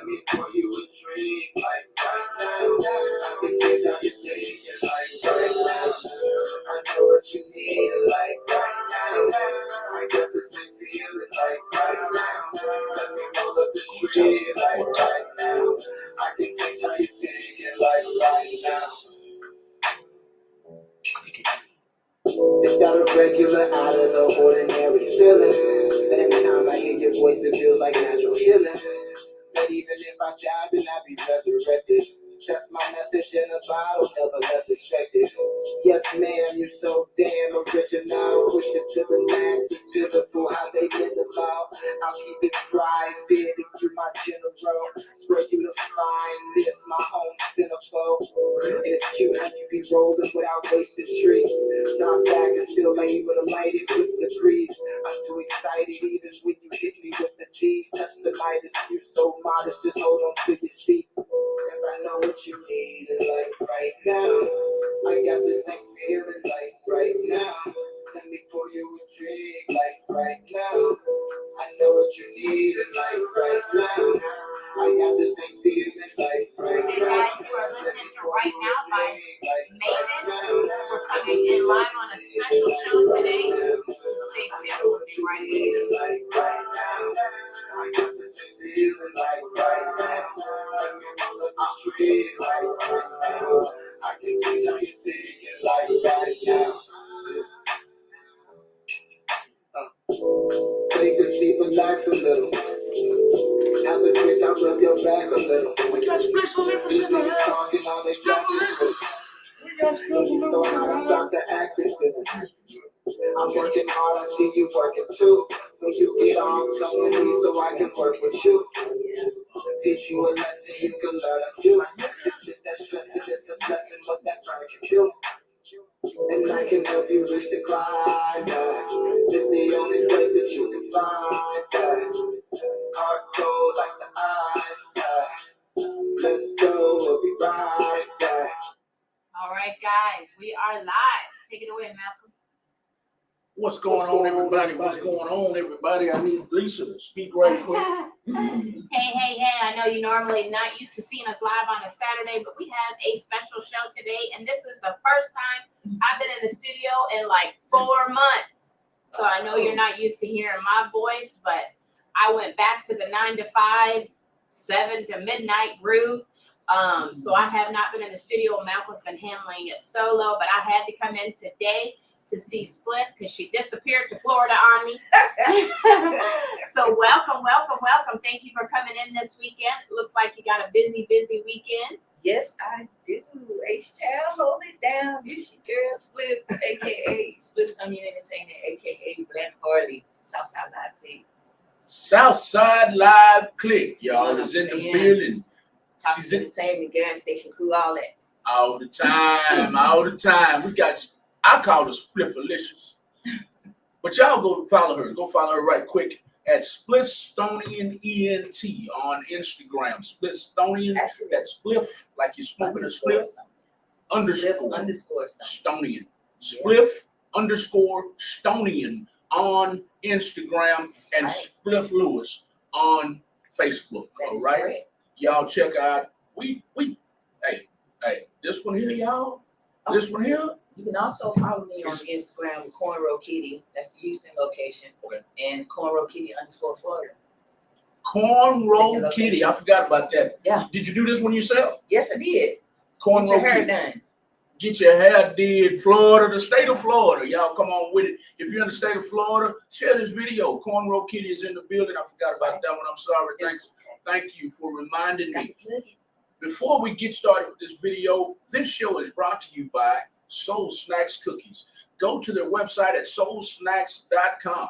Let me pour you a drink like right now. I can get how you're thinking like right now. I know what you need like right now. I got the same feeling like right now. Let me roll up the street like right now. I can change how you thinking like right now. It's not a regular, out of the ordinary feeling. And every time I hear your voice, it feels like natural healing. But even if I die, then I'll be resurrected. That's my message in a bottle, never less expected. Yes, ma'am, you so damn original. Push it to the max, it's pitiful how they get them out. I'll keep it dry, fitting you my general. Spread you to find this, my own centerfold. It's cute how you be rolling without wasting trees. Top back and still able to light it with the breeze. I'm too excited even when you hit me with the G's. Touch the Midas, you so modest, just hold on to your seat. Cause I know what you need like right now. I got the same feeling like right now. Let me pour you a drink like right now. I know what you need like right now. I got the same feeling like right Hey now. guys, you are listening to Right Now by Maven. We're coming in live on a special show today. Stay tuned, we'll be right back. Right now. I got the same feeling like right now. Let me roll up the street like right now. I can change how you thinking like right now. Take a seat, relax a little. Have a drink, I'll rub your back a little. We got splits on every single We got splits on so now I start to exorcism. I'm working hard, I see you working too. When you get off, come with me so I can work with you. Teach you a lesson you can learn to do. It's just that stress and it's a blessing, what that burn can do. And I can help you reach the climb. It's the only place that you can find. Heart cold like the ice. Let's go, we'll be right back. All right, guys, we are live. Take it away, Malcolm. What's going on, everybody? What's going on, everybody? I need Lisa to speak right quick. Hey, I know you're normally not used to seeing us live on a Saturday, but we have a special show today, and this is the first time I've been in the studio in like 4 months. So I know you're not used to hearing my voice, but I went back to the 9 to 5, 7 to midnight groove. So I have not been in the studio. Malcolm's been handling it solo, but I had to come in today to see SPLIPH because she disappeared to Florida on me. So welcome. Thank you for coming in this weekend. It looks like you got a busy weekend. Yes, I do. H-Town, hold it down. This your girl SPLIPH, a.k.a. SPLIPH Onion Entertainment, a.k.a. Black Harley, Southside Live Click. Southside Live Click, y'all, is in the building. She's Entertainment, gas station crew, all that. All the time. We got, I call her SPLIPHalicious. But y'all go follow her right quick at SPLIPHstonian ENT on Instagram. SPLIPHstonian, that's SPLIPH, like you're smoking a SPLIPH, underscore Stonian. SPLIPH underscore Stonian on Instagram, and SPLIPH Lewis on Facebook. All right? Correct. Y'all check out, hey, this one here, y'all. This one here. You can also follow me on Instagram with Cornrow Kitty. That's the Houston location. Okay. And Cornrow Kitty underscore Florida. Cornrow Kitty. I forgot about that. Yeah. Did you do this one yourself? Yes, I did. Cornrow Get your hair Kitty. done. Get your hair did. Florida, the state of Florida. Y'all come on with it. If you're in the state of Florida, share this video. Cornrow Kitty is in the building. I forgot about that one. I'm sorry. Thank you for reminding me. Before we get started with this video, this show is brought to you by Soul Snacks Cookies. Go to their website at soulsnacks.com.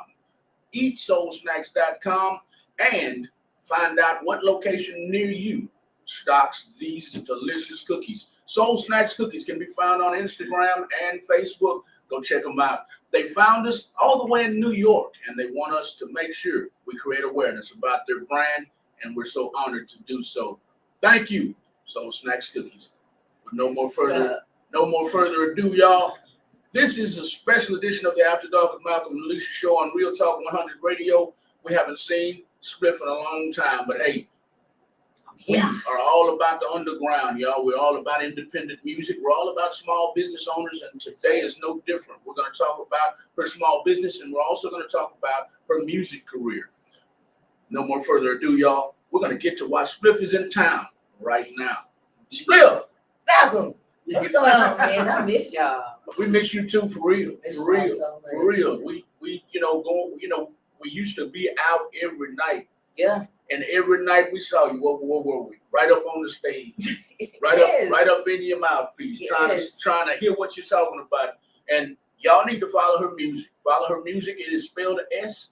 Eat soulsnacks.com and find out what location near you stocks these delicious cookies. Soul Snacks Cookies can be found on Instagram and Facebook. Go check them out. They found us all the way in New York, and they want us to make sure we create awareness about their brand, and we're so honored to do so. Thank you, Soul Snacks Cookies. With no more further ado, y'all. This is a special edition of the After Dark with Malcolm and Alicia show on Real Talk 100 Radio. We haven't seen SPLIPH in a long time, but hey, We are all about the underground, y'all. We're all about independent music. We're all about small business owners, and today is no different. We're going to talk about her small business, and we're also going to talk about her music career. No more further ado, y'all. We're going to get to why SPLIPH is in town right now. SPLIPH! Malcolm, what's going on, man? I miss y'all. We miss you too, for real. Miss For real. y'all so much. For real. We we used to be out every night. Yeah. And every night we saw you. What were we? Right up on the stage. Yes. Right up in your mouthpiece. Yes. Trying to hear what you're talking about. And y'all need to follow her music. Follow her music. It is spelled SPLIPH.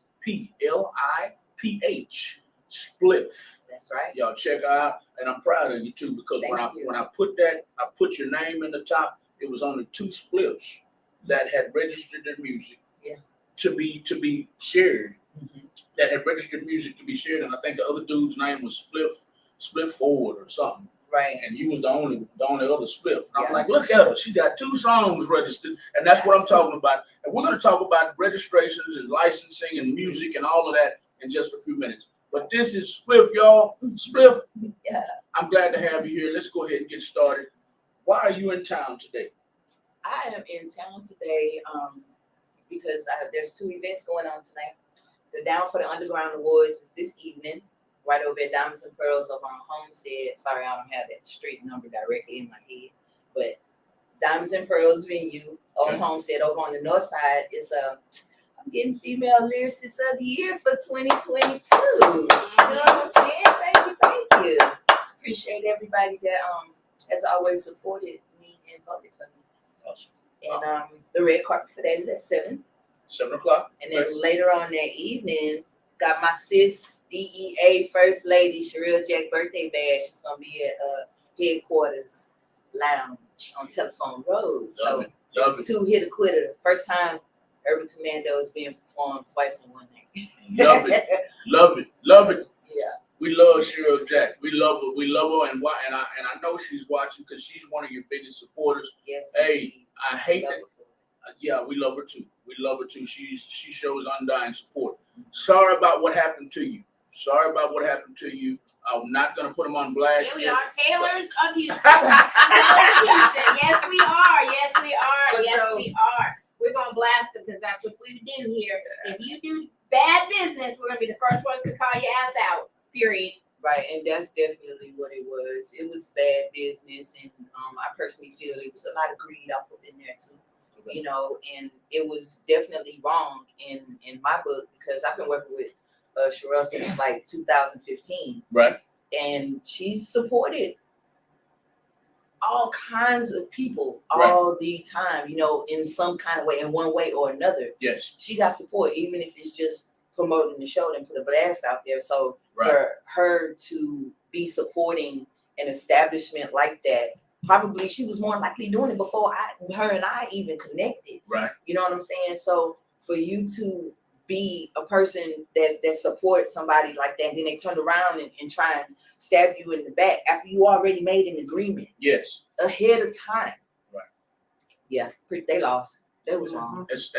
SPLIPH. That's right. Y'all check her out. And I'm proud of you too, because when I put your name in the top, it was only 2 SPLIPHs that had registered their music to be shared. Mm-hmm. That had registered music to be shared, and I think the other dude's name was SPLIPH Forward or something. Right. And you was the only other SPLIPH. And I'm like, look at her. She got 2 songs registered, and that's what I'm talking about. And we're going to talk about registrations and licensing and music and all of that in just a few minutes. But this is SPLIPH, y'all. SPLIPH. Yeah. I'm glad to have you here. Let's go ahead and get started. Why are you in town today? I am in town today because there's 2 events going on tonight. The Down for the Underground Awards is this evening, right over at Diamonds and Pearls over on Homestead. Sorry, I don't have that street number directly in my head, but Diamonds and Pearls venue on Homestead over on the north side is I'm getting Female Lyricist of the Year for 2022. You know what I'm saying? Thank you. Appreciate everybody that has always supported me and voted for me. Awesome. And the red carpet for that is at 7. 7 o'clock. And then later on that evening, got my sis, DEA First Lady, Sherelle Jack birthday bash. She's going to be at Headquarters Lounge on Telephone Road. Love it. 2 hit a quitter. First time Urban Commando is being performed twice in one night. Love it. Love it. Yeah. We love Cheryl Jack. We love her, and I know she's watching because she's one of your biggest supporters. Yes. Hey, indeed. I hate that. Yeah, we love her too. She shows undying support. Sorry about what happened to you. I'm not gonna put them on blast. Here we are, Taylors of Houston. Yes, we are. We're gonna blast them because that's what we do here. If you do bad business, we're gonna be the first ones to call your ass out. Period. Right, and that's definitely what it was. It was bad business, and I personally feel it was a lot of greed off up in there too. You know, and it was definitely wrong in my book because I've been working with Sherelle since like 2015. Right. And she supported all kinds of people all the time, you know, in some kind of way, in one way or another. Yes. She got support, even if it's just promoting the show and put a blast out there. So for her to be supporting an establishment like that, probably she was more likely doing it before her and I even connected. Right. You know what I'm saying? So for you to be a person that supports somebody like that, and then they turn around and try and stab you in the back after you already made an agreement. Yes. Ahead of time. Right. Yeah, they lost. That was wrong. That's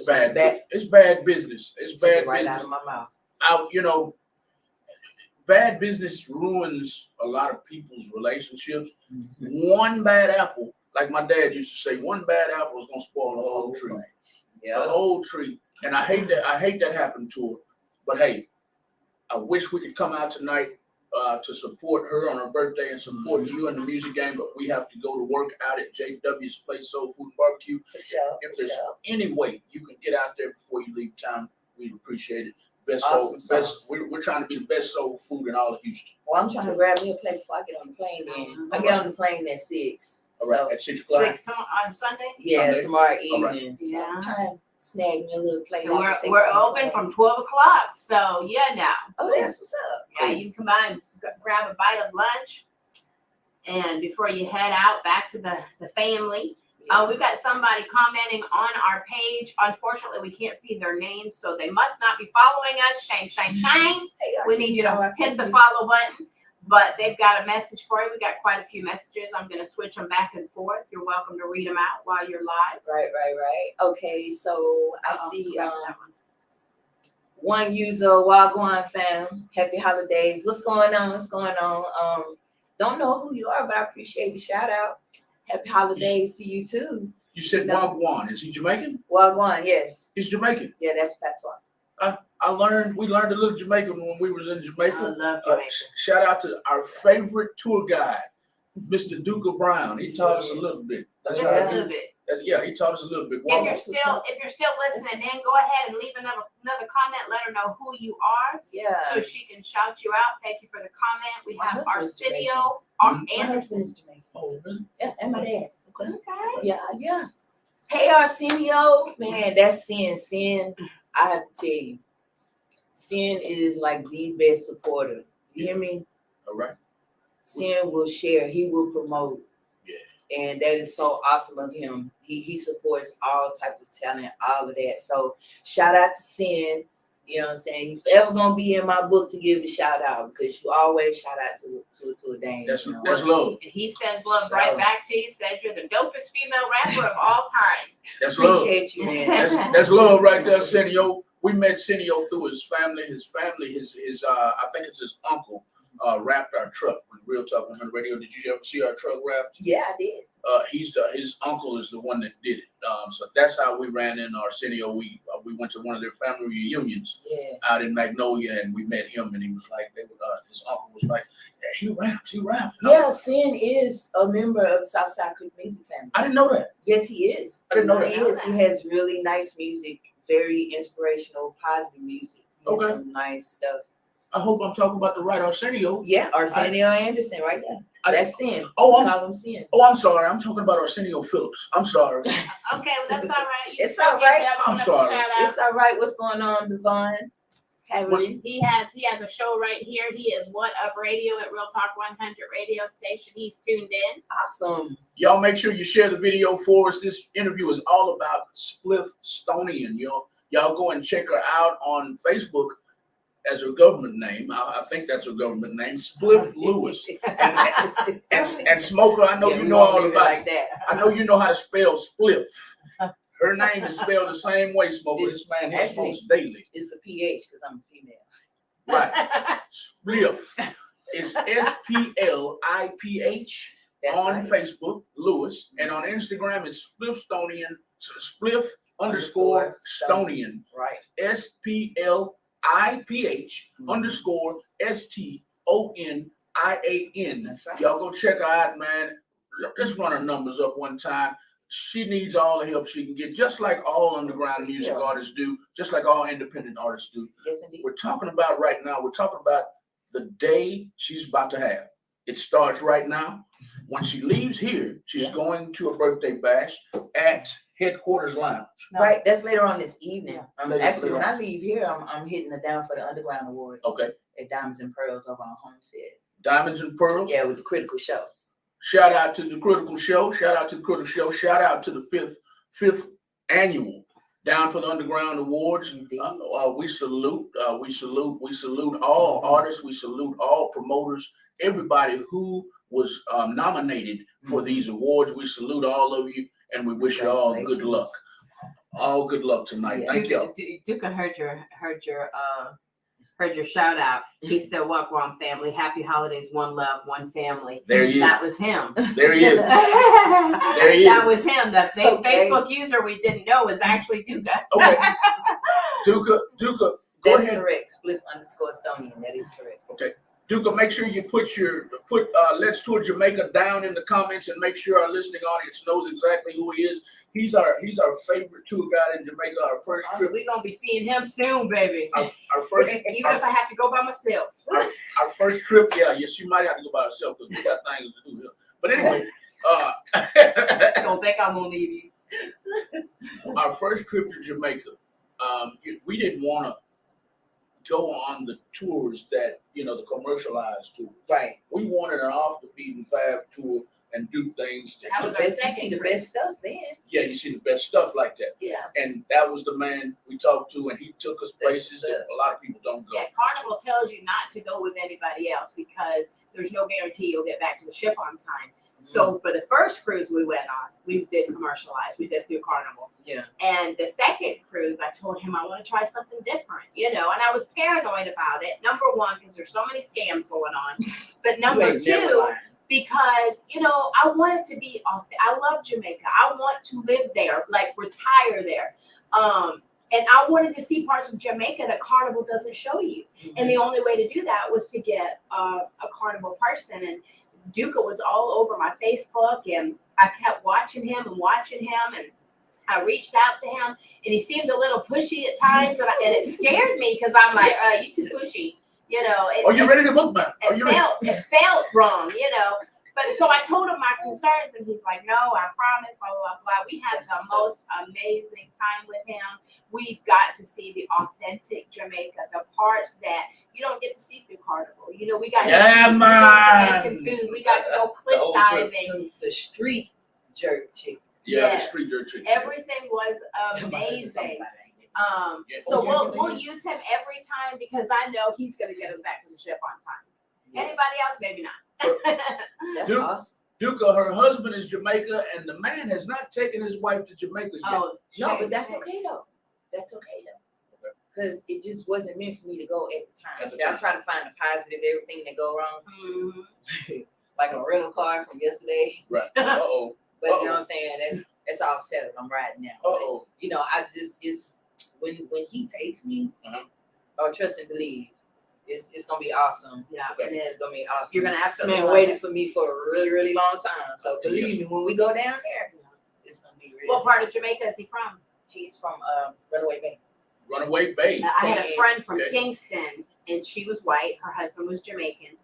bad. It's bad business. It's bad right business. out of my mouth. Bad business ruins a lot of people's relationships. Mm-hmm. One bad apple, like my dad used to say, one bad apple is gonna spoil the whole tree. Yeah. The whole tree. And I hate that happened to her. But hey, I wish we could come out tonight to support her on her birthday and support you in the music game, but we have to go to work out at JW's Place Soul Food and Barbecue. For sure. If there's any way you can get out there before you leave town, we'd appreciate it. We're trying to be the best soul food in all of Houston. Well, I'm trying to grab me a plate before I get on the plane then. I get on the plane at 6. All right, at 6 o'clock. 6 on Sunday? Yeah, Sunday? tomorrow All right. evening. So Yeah. I'm trying to snag me a little plate. And we're open from 12 o'clock. So yeah, now. Oh, that's what's up. Yeah, you can come by and grab a bite of lunch. And before you head out back to the family. We've got somebody commenting on our page. Unfortunately, we can't see their name, so they must not be following us. Shame, shame, shame. We need you to hit the follow button. But they've got a message for you. We got quite a few messages. I'm going to switch them back and forth. You're welcome to read them out while you're live. Right. Okay, so I see One user, Wagwan fam. Happy holidays. What's going on? What's going on? Don't know who you are, but I appreciate the shout out. Happy holidays to you too. You said Wagwan. Is he Jamaican? Wagwan, yes. He's Jamaican. Yeah, that's patois. We learned a little Jamaican when we was in Jamaica. I love Jamaica. Shout out to our favorite tour guide, Mr. Duca Brown. He taught us a little bit. That's Just right. a little bit. Yeah, he taught us a little bit. If you're still listening, then go ahead and leave another comment. Let her know who you are, Yeah. so she can shout you out. Thank you for the comment. We My have husband's Arsenio. My husband is Jamaican. Oh, really? Yeah, and my dad. Okay. Yeah. Hey, Arsenio, man, that's Sin. Sin, I have to tell you, Sin is like the best supporter. You hear me? All right. Sin will share. He will promote. Yeah. And that is so awesome of him. He supports all type of talent, all of that. So shout out to Sin. You know what I'm saying? He's forever gonna be in my book to give a shout out because you always shout out to a dame. That's you know? love. And he sends love right back to you. Says you're the dopest female rapper of all time. That's love. Appreciate you, man. That's love right there, Senio. We met Senio through his family. His I think it's his uncle wrapped our truck with Real Talk 100 Radio. Did you ever see our truck wrapped? Yeah, I did. His uncle is the one that did it. So that's how we ran in Arsenio. We went to one of their family reunions out in Magnolia, and we met him, and he was like, his uncle was like, yeah, he raps. Yeah, Sin is a member of the Southside Click Music family. I didn't know that. Yes, he is. I didn't know that. He is. He has really nice music, very inspirational, positive music. He has some nice stuff. I hope I'm talking about the right Arsenio. Yeah, Arsenio Anderson, right there. That's Sin. Call him Sin. I'm sorry. I'm talking about Arsenio Phillips. I'm sorry. Okay, well, that's all right. It's all right. I'm sorry. It's all right. What's going on, Devon? He has a show right here. He is What Up Radio at Real Talk 100 radio station. He's tuned in. Awesome. Y'all make sure you share the video for us. This interview is all about SPLIPH Stonian. Y'all go and check her out on Facebook as her government name. I think that's her government name, SPLIPH Lewis. And Smoker, I know you know all about like that. I know you know how to spell SPLIPH. Her name is spelled the same way, Smoker. This man here smokes daily. It's a PH because I'm a female. Right. SPLIPH. It's SPLIPH on Facebook, Lewis, and on Instagram it's SPLIPH Stonian, SPLIPH _ Stonian. Right. SPLIPH _ STONIAN. That's right. Y'all go check her out, man. Let's run her numbers up one time. She needs all the help she can get, just like all underground music artists do, just like all independent artists do. Yes, indeed. We're talking about the day she's about to have. It starts right now. When she leaves here, she's going to a birthday bash at Headquarters Lounge. Right, that's later on this evening. Later When I leave here, I'm hitting the Down for the Underground Awards. Okay. At Diamonds and Pearls over on Homestead. Diamonds and Pearls? Yeah, with the Critical Show. Shout out to the Critical Show. Shout out to the Critical Show. Shout out to the fifth annual Down for the Underground Awards. We salute all artists. We salute all promoters. Everybody who was nominated for these awards. We salute all of you, and we wish you all good luck. All good luck tonight. Yeah. Thank you. Duca heard your shout out. He said, "Wagwan family, happy holidays, one love, one family." There he is. That was him. There he is. There he is. That was him. The Facebook user we didn't know was actually Duca. Okay. Duca. That's correct. SPLIPH _ Stonian. That is correct. Okay. Duca, make sure you put Let's Tour Jamaica down in the comments and make sure our listening audience knows exactly who he is. He's our favorite tour guide in Jamaica. Our first trip. We're gonna be seeing him soon, baby. Our first, even if I have to go by myself. Our first trip, yes, you might have to go by yourself because we got things to do here. But anyway, Don't think I'm gonna leave you. Our first trip to Jamaica, we didn't want to go on the tours that the commercialized tours. Right. We wanted an off the beaten path tour and do things. That was our You second see the trip. best stuff then. Yeah, you see the best stuff like that. Yeah. And that was the man we talked to, and he took us places that a lot of people don't go. Yeah, Carnival tells you not to go with anybody else because there's no guarantee you'll get back to the ship on time. So for the first cruise we went on, we did commercialized. We did through Carnival. Yeah. And the second cruise, I told him I want to try something different, and I was paranoid about it. Number one, because there's so many scams going on. But number two, because, I wanted to be authentic. I love Jamaica. I want to live there, like retire there. And I wanted to see parts of Jamaica that Carnival doesn't show you. And the only way to do that was to get a Carnival person. And Duca was all over my Facebook, and I kept watching him. And I reached out to him, and he seemed a little pushy at times. And it scared me because I'm like, you too pushy. Are you ready to book back? It felt wrong, But so I told him my concerns, and he's like, "No, I promise." Blah blah blah. We had the most amazing time with him. We got to see the authentic Jamaica, the parts that you don't get to see through Carnival. We got Jamaican food. We got to go cliff diving. The street jerk chicken. Yeah, the street jerk chicken. Everything was amazing. So we'll use him every time because I know he's gonna get us back to the ship on time. Anybody else, maybe not. That's awesome. Duca, her husband is Jamaica, and the man has not taken his wife to Jamaica yet. Oh, no, but that's okay though. Because it just wasn't meant for me to go at the time. So I try to find the positive, everything that go wrong. Like a rental car from yesterday. Right. Uh-oh. But you know what I'm saying? That's all settled. I'm riding now. Uh-oh. But, it's when he takes me, or trust and believe. It's gonna be awesome. Yeah, okay. it is. It's gonna be awesome. You're gonna absolutely. This man waited for me for a really, really long time. So believe me, when we go down there, it's gonna be real. What part of Jamaica is he from? He's from Runaway Bay. Runaway Bay. I had a friend from Kingston, and she was white. Her husband was Jamaican,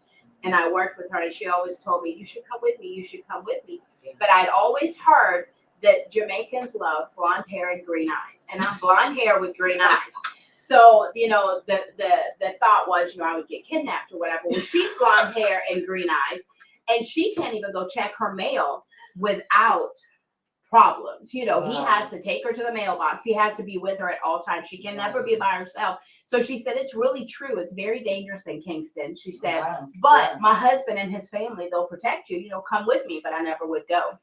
and I worked with her, and she always told me, "You should come with me. You should come with me." Yeah. But I'd always heard that Jamaicans love blonde hair and green eyes, and I'm blonde hair with green eyes. So, the thought was, I would get kidnapped or whatever. Well, she's blonde hair and green eyes, and she can't even go check her mail without problems. He has to take her to the mailbox. He has to be with her at all times. She can never be by herself. So she said, it's really true. It's very dangerous in Kingston. She said, but my husband and his family, they'll protect you. Come with me, but I never would go.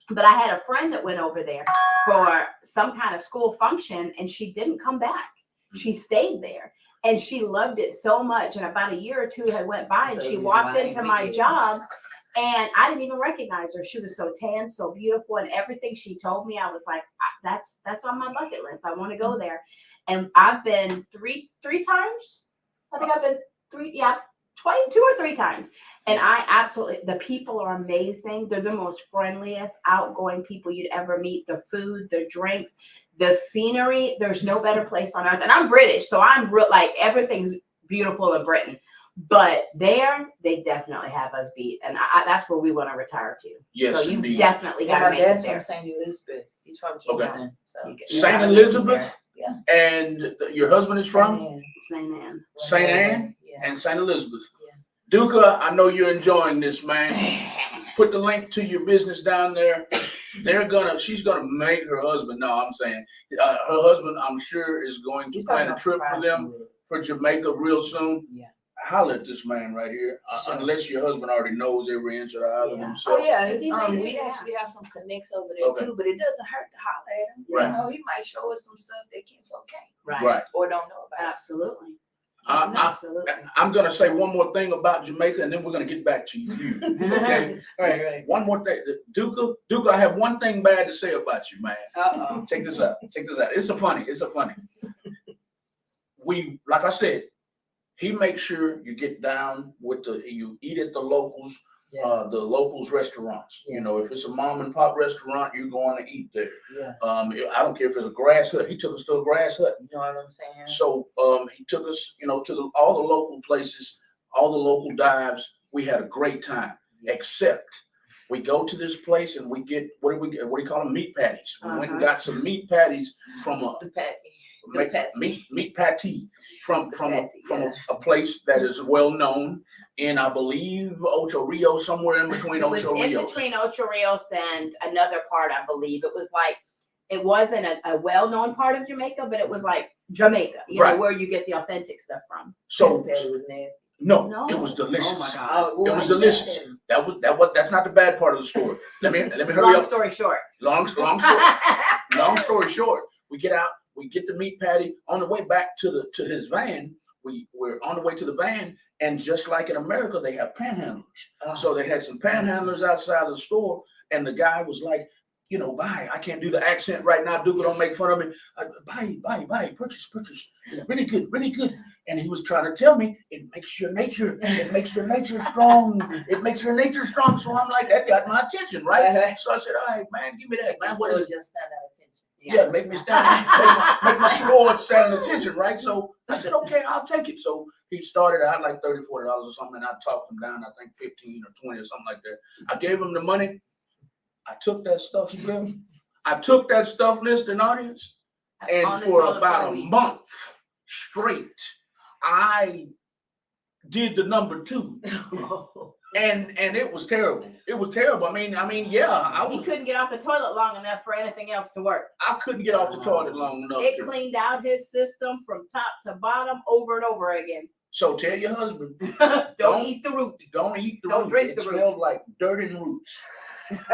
But I had a friend that went over there for some kind of school function, and she didn't come back. She stayed there, and she loved it so much. And about a year or two had went by, and she walked into my job, and I didn't even recognize her. She was so tan, so beautiful, and everything she told me, I was like, that's on my bucket list. I want to go there. And I've been three times. I think I've been two or three times. And I absolutely, the people are amazing. They're the most friendliest, outgoing people you'd ever meet. The food, the drinks, the scenery, there's no better place on earth. And I'm British, so I'm real, like everything's beautiful in Britain. But there, they definitely have us beat. And that's where we want to retire to. Yes, so you indeed. definitely got to make it there. From St. Elizabeth. He's from Kingston. Okay. St. Elizabeth? Yeah. And your husband is from? St. Anne. St. Anne and St. Elizabeth. Yeah. Duca, I know you're enjoying this, man. Put the link to your business down there. She's gonna make her husband. No, I'm saying her husband, I'm sure, is going to plan a trip for them for Jamaica real soon. Yeah. Holler at this man right here, unless your husband already knows every inch of the island himself. Oh yeah, we actually have some connects over there too, but it doesn't hurt to holler at him. Right. He might show us some stuff that kids can't. Right. Or don't know about. Absolutely. Absolutely. I'm gonna say one more thing about Jamaica, and then we're gonna get back to you. Okay. Right. One more thing, Duca, I have one thing bad to say about you, man. Check this out. It's a funny. We, like I said, he makes sure you get down with you eat at the locals, the locals restaurants. Yeah. If it's a mom and pop restaurant, you're going to eat there. Yeah. I don't care if it's a grass hut. He took us to a grass hut. You know what I'm saying? So he took us, to all the local places, all the local dives. We had a great time, except we go to this place and we get, what do you call them? Meat patties. We went and got some meat patties from meat patty from a place that is well known in, I believe, Ocho Rios, somewhere in between Ocho Rios. In between Ocho Rios and another part, I believe. It was like, it wasn't a well-known part of Jamaica, but it was like Jamaica, where you get the authentic stuff from. So it was nasty. No, it was delicious. Oh my God. It was delicious. That's not the bad part of the story. Let me hurry Long up. story short. Long story short, we get out, we get to meet Patty. On the way back to his van, we're on the way to the van, and just like in America, they have panhandlers. So they had some panhandlers outside of the store, and the guy was like, you know, buy. I can't do the accent right now. Duke, don't make fun of me. Buy, purchase. Really good. And he was trying to tell me it makes your nature strong. It makes your nature strong. So I'm like, that got my attention, right? So I said, all right, man, give me that, man. What is it? Just stand at attention. Yeah, make me stand, make my sword stand at attention, right? So I said, okay, I'll take it. So he started out like $30, $40 or something, and I talked him down, I think 15 or 20 or something like that. I gave him the money. I took that stuff, Spliff. I took that stuff, listening audience, and for about a month straight, I did the number 2. And it was terrible. It was terrible. I mean, yeah, He couldn't get off the toilet long enough for anything else to work. I couldn't get off the toilet long enough. It cleaned out his system from top to bottom over and over again. So tell your husband, don't eat the root. Don't eat the root. Don't drink the root. It smells like dirt and roots.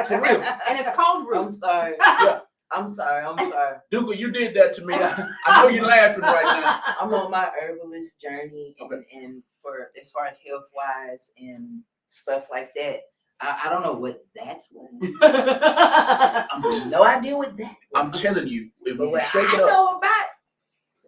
For real. And it's called root. I'm sorry. Yeah. I'm sorry. Duke, you did that to me. I know you're laughing right now. I'm on my herbalist journey, and, Okay. and for as far as health wise and stuff like that, I don't know what that's what. No idea what that was. I'm telling you, if But you what shake I it up, know about,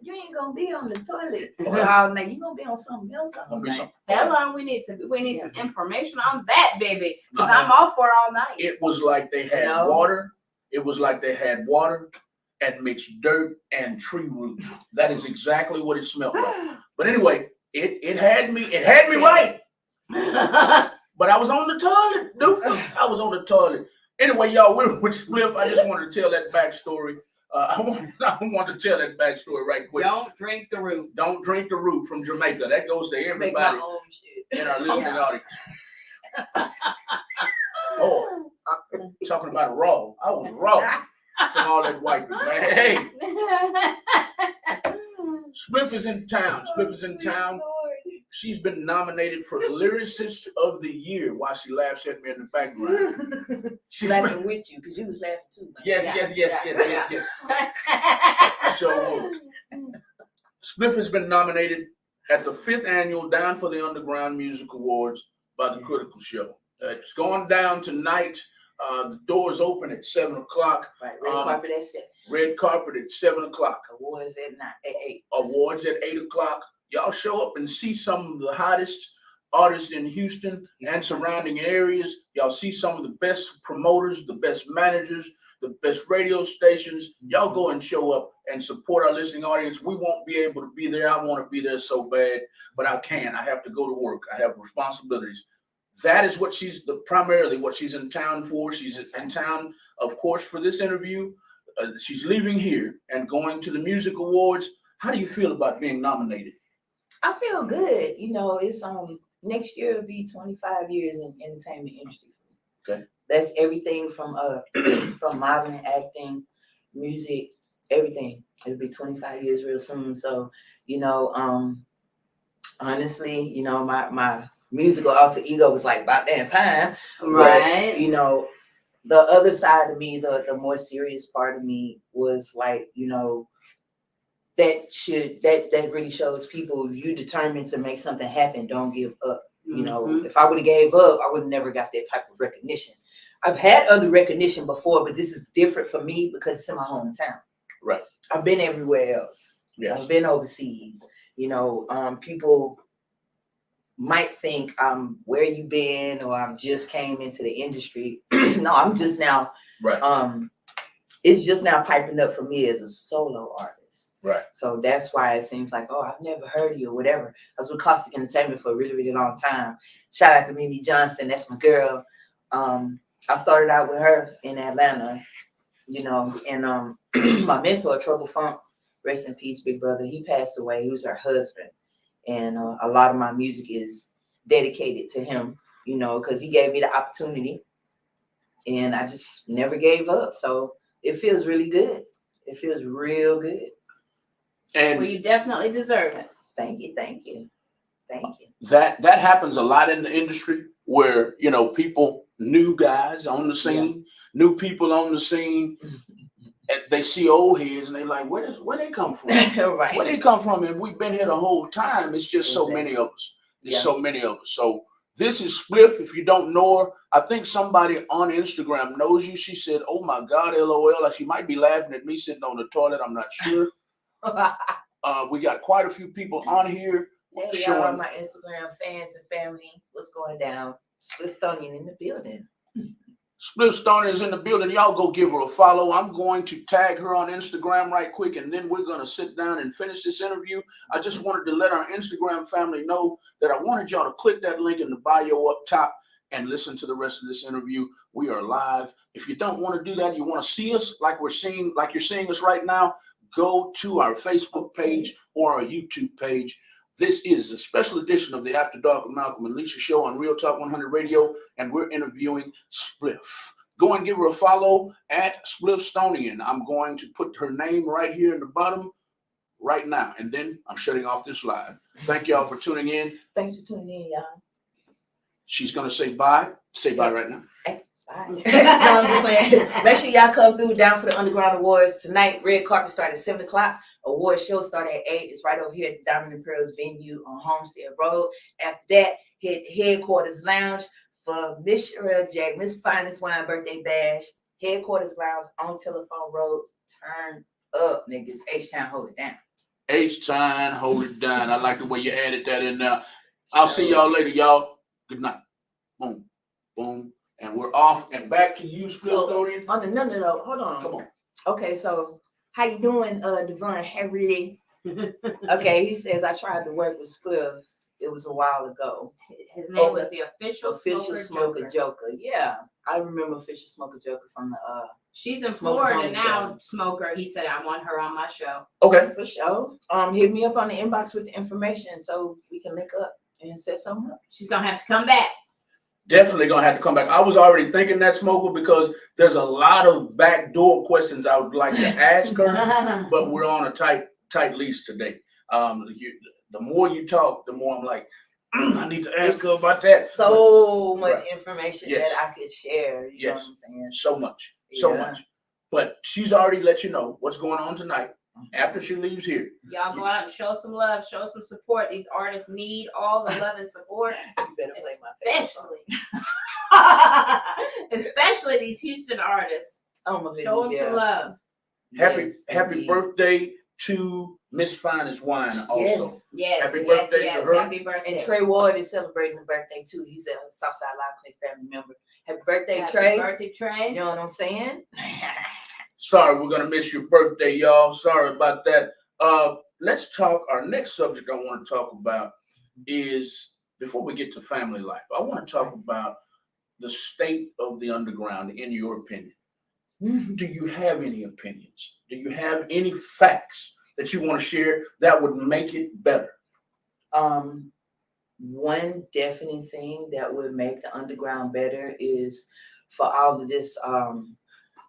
you ain't gonna be on the toilet all night. You gonna be on something else all night. Hello, we need some information on that, baby, because Uh-huh. I'm all for all night. it was like they had water. It was like they had water and mixed dirt and tree root. That is exactly what it smelled like. But anyway, it had me right. But I was on the toilet, Duke. I was on the toilet. Anyway, y'all, we're with SPLIPH. I just wanted to tell that backstory. I want to tell that backstory right quick. Don't drink the root. Don't drink the root from Jamaica. That goes to Make everybody my own shit. in our listening audience. Oh, talking about raw. I was raw from all that white people. Hey, SPLIPH is in town. SPLIPH is in town. She's been nominated for Lyricist of the Year. While she laughs at me in the background. She's laughing with you because you was laughing too. Man. Yes. I sure would. SPLIPH has been nominated at the 5th annual Down for the Underground Music Awards by the Critical Show. It's going down tonight. The doors open at 7 o'clock. Right, red carpet at 7. Red carpet at 7 o'clock. Awards at 8. Awards at 8 o'clock. Y'all show up and see some of the hottest artists in Houston and surrounding areas. Y'all see some of the best promoters, the best managers, the best radio stations. Y'all go and show up and support our listening audience. We won't be able to be there. I want to be there so bad, but I can't. I have to go to work. I have responsibilities. That is what primarily what she's in town for. She's in town, of course, for this interview. She's leaving here and going to the music awards. How do you feel about being nominated? I feel good. You know, it's next year will be 25 years in the entertainment industry. Okay. That's everything from from modeling, acting, music, everything. It'll be 25 years real soon. So, you know, honestly, you know, my musical alter ego was like about that time. Right. But, you know, the other side of me, the more serious part of me was like, you know, that really shows people if you determined to make something happen, don't give up. You know, if I would have gave up, I would have never got that type of recognition. I've had other recognition before, but this is different for me because it's in my hometown. Right. I've been everywhere else. Yes. I've been overseas. You know, people might think where you been or I'm just came into the industry. No, I'm just now. Right. It's just now piping up for me as a solo artist. Right. So that's why it seems like, oh, I've never heard of you or whatever. I was with Caustic Entertainment for a really, really long time. Shout out to Mimi Johnson. That's my girl. I started out with her in Atlanta, you know, and my mentor, Trouble Funk, rest in peace, big brother. He passed away. He was her husband. And a lot of my music is dedicated to him, you know, because he gave me the opportunity. And I just never gave up. So it feels really good. It feels real good. And well, you definitely deserve it. Thank you. That happens a lot in the industry. where, you know, people, new guys on the scene, new people on the scene, and they see old heads and they like, where they come from? Right. Where they come from? And we've been here the whole time. It's just so many of us. There's so many of us. So this is SPLIPH. If you don't know her, I think somebody on Instagram knows you. She said, "Oh my God, LOL." She might be laughing at me sitting on the toilet. I'm not sure. We got quite a few people on here. Hey, y'all, my Instagram fans and family. What's going down? SPLIPH in the building. SPLIPH Stoner is in the building. Y'all go give her a follow. I'm going to tag her on Instagram right quick, and then we're going to sit down and finish this interview. I just wanted to let our Instagram family know that I wanted y'all to click that link in the bio up top and listen to the rest of this interview. We are live. If you don't want to do that, you want to see us like you're seeing us right now, go to our Facebook page or our YouTube page. This is a special edition of the After Dark with Malcolm and Lisa show on Real Talk 100 Radio, and we're interviewing SPLIPH. Go and give her a follow at SPLIPH. I'm going to put her name right here in the bottom right now, and then I'm shutting off this live. Thank y'all for tuning in. Thanks for tuning in, y'all. She's going to say bye. Say bye right now. Bye. No, I'm just saying. Make sure y'all come through down for the Underground Awards tonight. Red carpet starts at 7 o'clock. Award show start at 8. It's right over here at the Diamond and Pearls venue on Homestead Road. After that, hit Headquarters Lounge for Miss Sherelle Jack, Miss Finest Wine birthday bash. Headquarters Lounge on Telephone Road. Turn up, niggas. H-Town, hold it down. H-Town, hold it down. I like the way you added that in there. I'll see y'all later, y'all. Good night. Boom, boom. And we're off and back to you, SPLIPH. On the no, hold on. Come on. Okay, so how you doing, Devon Harry? Okay, he says I tried to work with SPLIPH. It was a while ago. His name was the official Smoker Joker. Yeah, I remember Official Smoker Joker from the She's in Florida now, Smoker. He said I want her on my show. Okay, for sure. Hit me up on the inbox with the information so we can link up and set something up. She's gonna have to come back. Definitely gonna have to come back. I was already thinking that, Smoker, because there's a lot of backdoor questions I would like to ask her, but we're on a tight leash today. The more you talk, the more I'm like, I need to ask her about that. So much information that I could share. You know what I'm saying? So much. But she's already let you know what's going on tonight after she leaves here. Y'all go out and show some love, show some support. These artists need all the love and support. You better play my favorite especially these Houston artists. Oh my goodness. Show them some love. Happy birthday to Miss Finest Wine also. Yes. Happy birthday to her. Happy birthday. And Trey Ward is celebrating a birthday too. He's a Southside Live Click family member. Happy birthday, Trey. Happy birthday, Trey. You know what I'm saying? Sorry, we're gonna miss your birthday, y'all. Sorry about that. Let's talk. Our next subject I want to talk about is, before we get to family life, I want to talk about the state of the underground in your opinion. Do you have any opinions? Do you have any facts that you want to share that would make it better? One definite thing that would make the underground better is for all of this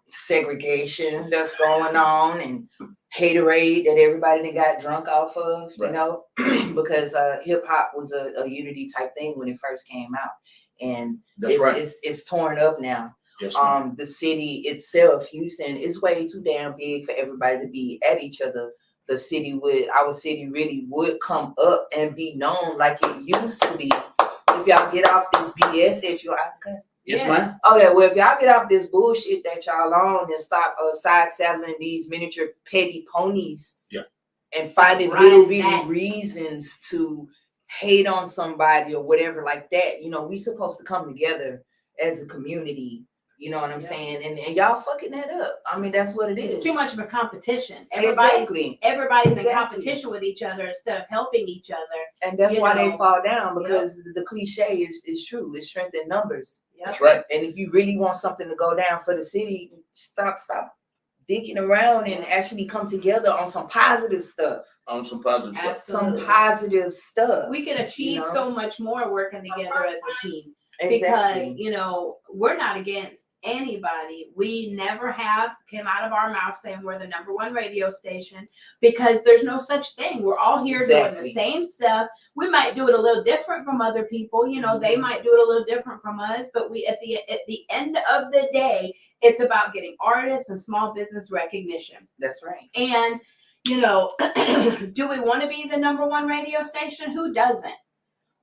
segregation that's going on and haterade that everybody got drunk off of, you know, because hip hop was a unity type thing when it first came out, and it's torn up now. Yes, the city itself, Houston, is way too damn big for everybody to be at each other. Our city really would come up and be known like it used to be. If y'all get off this BS that you're Yes, ma'am. Oh yeah, well, if y'all get off this bullshit that y'all on and stop side saddling these miniature petty ponies, and finding little bitty reasons to hate on somebody or whatever like that, you know, we supposed to come together as a community. You know what I'm saying? And y'all fucking that up. I mean, that's what it is. It's too much of a competition. Everybody's in competition with each other instead of helping each other. And that's why they fall down, because the cliche is true. It's strength in numbers. That's right. And if you really want something to go down for the city, stop dicking around and actually come together on some positive stuff. Absolutely. Some positive stuff. We can achieve so much more working together as a team. Exactly. Because, you know, we're not against anybody. We never have came out of our mouth saying we're the #1 radio station, because there's no such thing. We're all here doing the same stuff. We might do it a little different from other people. You know, they might do it a little different from us, but we at the end of the day, it's about getting artists and small business recognition. That's right. And you know, do we want to be the #1 radio station? Who doesn't?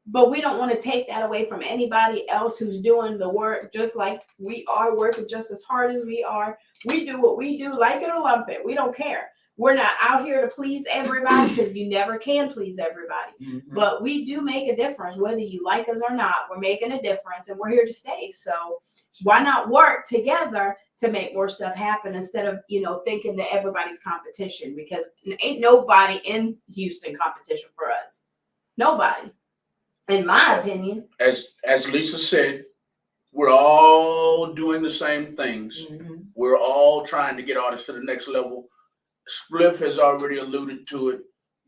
But we don't want to take that away from anybody else who's doing the work just like we are, working just as hard as we are. We do what we do, like it or lump it. We don't care. We're not out here to please everybody, because you never can please everybody. Mm-hmm. But we do make a difference, whether you like us or not. We're making a difference, and we're here to stay. So why not work together to make more stuff happen, instead of, you know, thinking that everybody's competition, because ain't nobody in Houston competition for us. Nobody. In my opinion. As Lisa said, we're all doing the same things. Mm-hmm. We're all trying to get artists to the next level. SPLIPH has already alluded to it.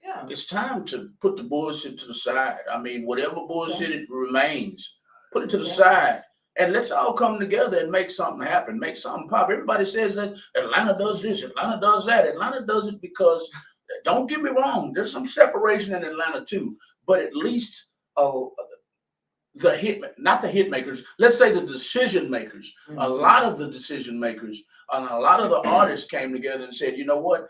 Yeah. It's time to put the bullshit to the side. I mean, whatever bullshit it remains, put it to the side, and let's all come together and make something happen, make something pop. Everybody says that Atlanta does this, Atlanta does that. Atlanta does it because, don't get me wrong, there's some separation in Atlanta too, but at least not the hit makers, let's say the decision makers, a lot of the decision makers and a lot of the artists came together and said, you know what,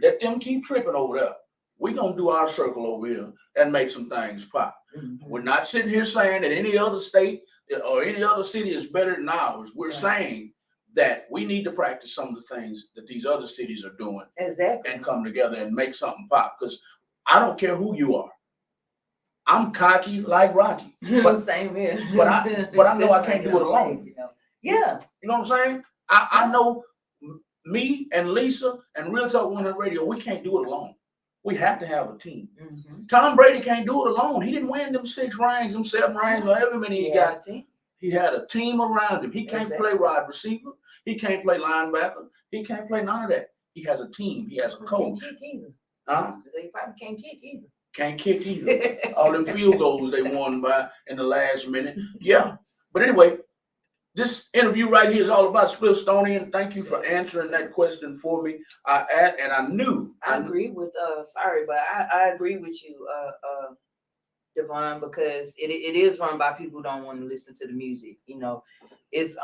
let them keep tripping over there. We're going to do our circle over here and make some things pop. Mm-hmm. We're not sitting here saying that any other state or any other city is better than ours. We're saying that we need to practice some of the things that these other cities are doing. Exactly. And come together and make something pop. Because I don't care who you are. I'm cocky like Rocky. But, same here. But I know I can't do it alone. You know? Yeah. You know what I'm saying? I know me and Lisa and Real Talk 100 Radio, we can't do it alone. We have to have a team. Mm-hmm. Tom Brady can't do it alone. He didn't win them 6 rings, them 7 rings, or however many he got. He had a team around him. He can't play wide receiver. He can't play linebacker. He can't play none of that. He has a team. He has a coach. Can't kick either. Huh? He probably can't kick either. Can't kick either. All them field goals they won by in the last minute. Yeah. But anyway, this interview right here is all about SPLIPH Stonian. Thank you for answering that question for me. I agree with I agree with you, Devon, because it is run by people who don't want to listen to the music. You know, it's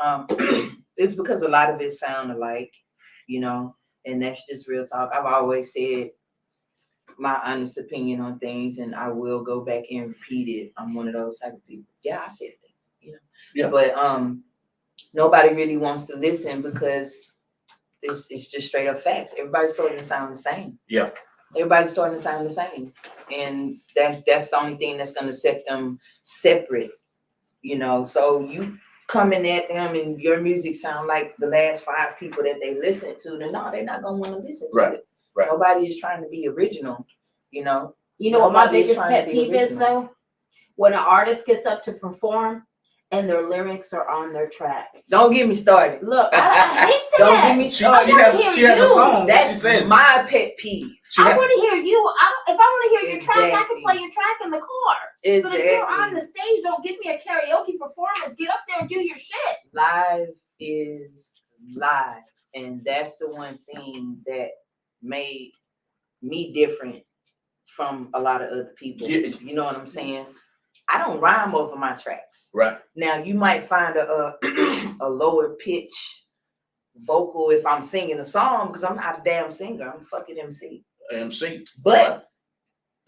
it's because a lot of it sound alike, you know, and that's just real talk. I've always said my honest opinion on things, and I will go back and repeat it. I'm one of those type of people. Yeah, I said that, you know. Yeah. But nobody really wants to listen because it's just straight up facts. Everybody's starting to sound the same. Yeah. Everybody's starting to sound the same. And that's the only thing that's gonna set them separate, you know. So you coming at them and your music sound like the last 5 people that they listen to, then no, they're not gonna want to listen to it. Right. Nobody is trying to be original, you know. You know what my biggest pet peeve is though? When an artist gets up to perform and their lyrics are on their track. Don't get me started. Look, I hate that. Don't get me started. She has a song. That's my pet peeve. I want to hear you. If I want to hear your track, I can play your track in the car. Exactly. But if you're on the stage, don't give me a karaoke performance. Get up there and do your shit. Live is live. And that's the one thing that made me different from a lot of other people. Yeah. You know what I'm saying? I don't rhyme over my tracks. Right. Now you might find a lower pitch vocal if I'm singing a song, because I'm not a damn singer. I'm a fucking MC. But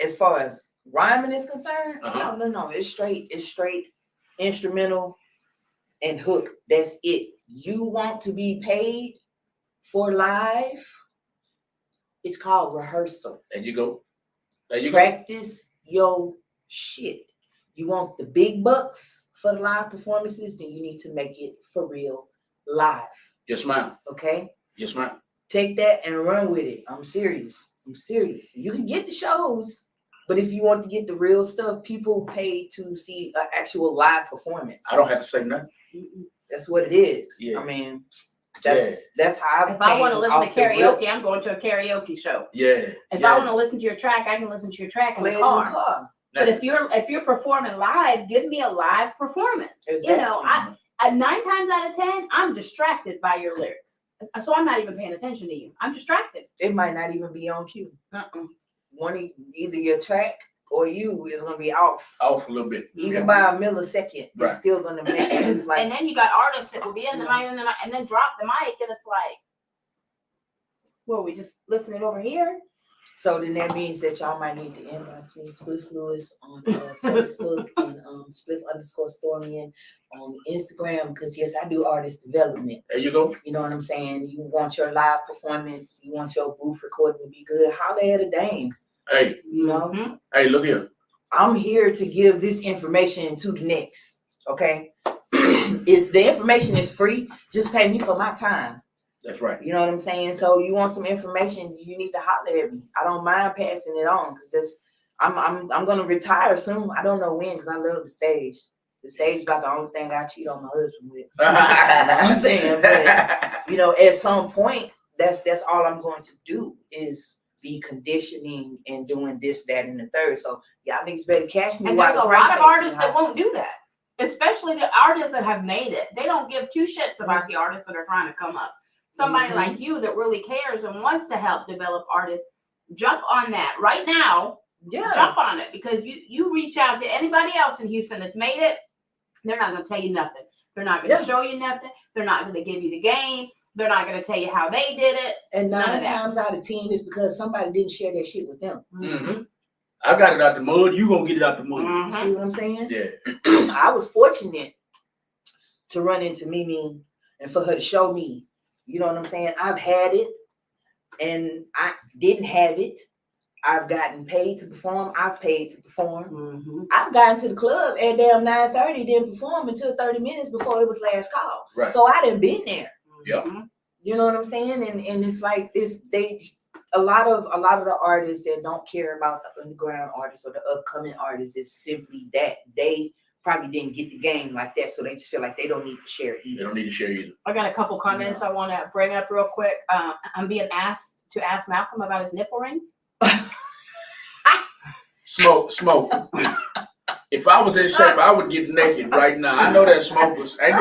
as far as rhyming is concerned, no. It's straight instrumental and hook. That's it. You want to be paid for live? It's called rehearsal. There you go. Practice your shit. You want the big bucks for the live performances, then you need to make it for real live. Yes, ma'am. Okay? Yes, ma'am. Take that and run with it. I'm serious. You can get the shows, but if you want to get the real stuff, people pay to see an actual live performance. I don't have to say nothing. That's what it is. Yeah. I mean, that's how if I want to listen to karaoke, I'm going to a karaoke show. Yeah. If I want to listen to your track, I can listen to your track in the car. But if you're performing live, give me a live performance. Exactly. You know, 9 times out of 10, I'm distracted by your lyrics. So I'm not even paying attention to you. I'm distracted. It might not even be on cue. Uh-uh. Either your track or you is gonna be off. Off a little bit. Even by a millisecond, Right. it's still gonna make it. It's like, And then you got artists that will be in the mic and then drop the mic, and it's like, well, we just listening over here. so then that means that y'all might need to inbox me, Spliff Lewis on Facebook and Spliff_Storian on Instagram, because yes, I do artist development. There you go. You know what I'm saying? You want your live performance, you want your booth recording to be good, holla at a dame. Hey, You know? Mm-hmm. hey, look here. I'm here to give this information to the next. Okay. The information is free. Just pay me for my time. That's right. You know what I'm saying? So you want some information, you need to holler at me. I don't mind passing it on, because I'm gonna retire soon. I don't know when, because I love the stage. The stage is about the only thing I cheat on my husband with. You know what I'm saying? But you know, at some point, that's all I'm going to do is be conditioning and doing this, that, and the third. So y'all niggas better catch me. And while there's the a price lot of ain't too artists that high. won't do that, especially the artists that have made it. They don't give 2 shits about the artists that are trying to come up. Somebody like you that really cares and wants to help develop artists, jump on that right now. Yeah. Jump on it, because you reach out to anybody else in Houston that's made it, they're not going to tell you nothing. They're not going to show you nothing. They're not going to give you the game. They're not going to tell you how they did it. And None 9 of that. times out of 10 is because somebody didn't share that shit with them. Mm-hmm. I got it out the mud. You gonna get it out the mud. You see what I'm saying? Yeah. I was fortunate to run into Mimi and for her to show me. You know what I'm saying? I've had it and I didn't have it. I've gotten paid to perform. I've paid to perform. I've gotten to the club at damn 9:30, didn't perform until 30 minutes before it was last call. Right. So I done been there. Yep. You know what I'm saying? And it's like this, a lot of the artists that don't care about the underground artists or the upcoming artists is simply that they probably didn't get the game like that, so they just feel like they don't need to share either. They don't need to share either. I got a couple comments I want to bring up real quick. I'm being asked to ask Malcolm about his nipple rings. Smoke. If I was in shape, I would get naked right now. I know that smokers. Ain't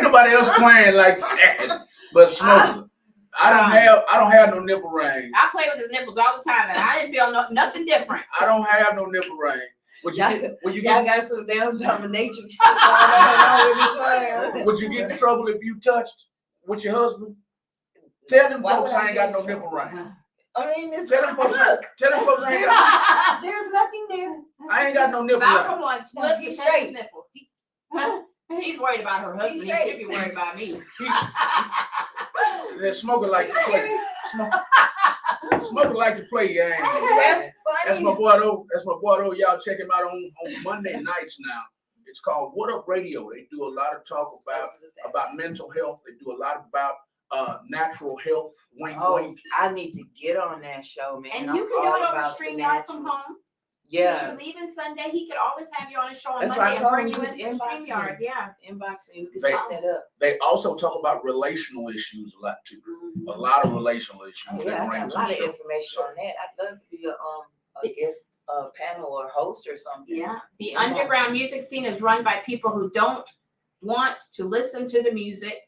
nobody else playing like that. But smoker. I don't have no nipple ring. I play with his nipples all the time, and I didn't feel nothing different. I don't have no nipple ring. Would you got some damn dominatrix shit going on with this. Would you get in trouble if you touched with your husband? Tell them Why folks would I I ain't get got in no nipple ring. I mean, it's Tell them folks I ain't got. there's nothing there. I ain't got no nipple Malcolm ring. wants No, split he's his straight. nipple. He's worried about her husband. He should be worried about me. That smoker like to play. Smoker like to play games. That's funny. That's my boy though. Y'all check him out on Monday nights now. It's called What Up Radio. They do a lot of talk about mental health. They do a lot about natural health. Wink, wink. I need to get on that show, man. And I'm you can do all it over about the StreamYard from natural. home. Yeah. Since you're leaving Sunday, he could always have you on his show on That's why I Monday and told bring him, you just into inbox StreamYard. me. Yeah. Inbox me. We can They- set that up. They also talk about relational issues a lot too. A lot of relational issues. Oh, they yeah, I bring got a to lot the of show. information on that. I'd love to be a guest panel or host or something. Yeah. The Yeah. underground music scene is run by people who don't want to listen to the music.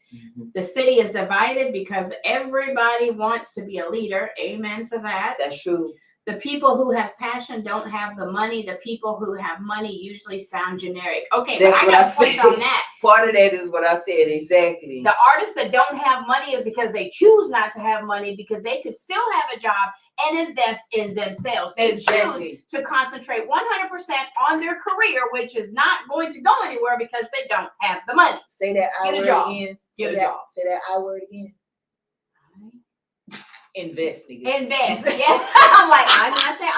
The city is divided because everybody wants to be a leader. Amen to that. That's true. The people who have passion don't have the money. The people who have money usually sound generic. Okay, That's but what I I got a point said. on that. Part of that is what I said, exactly. The artists that don't have money is because they choose not to have money, because they could still have a job and invest in themselves. They Exactly. choose to concentrate 100% on their career, which is not going to go anywhere because they don't have the money. Say that I Get a word job. again. Get a job. Say that I word again. Investigate. Invest. Yes. I'm like, I say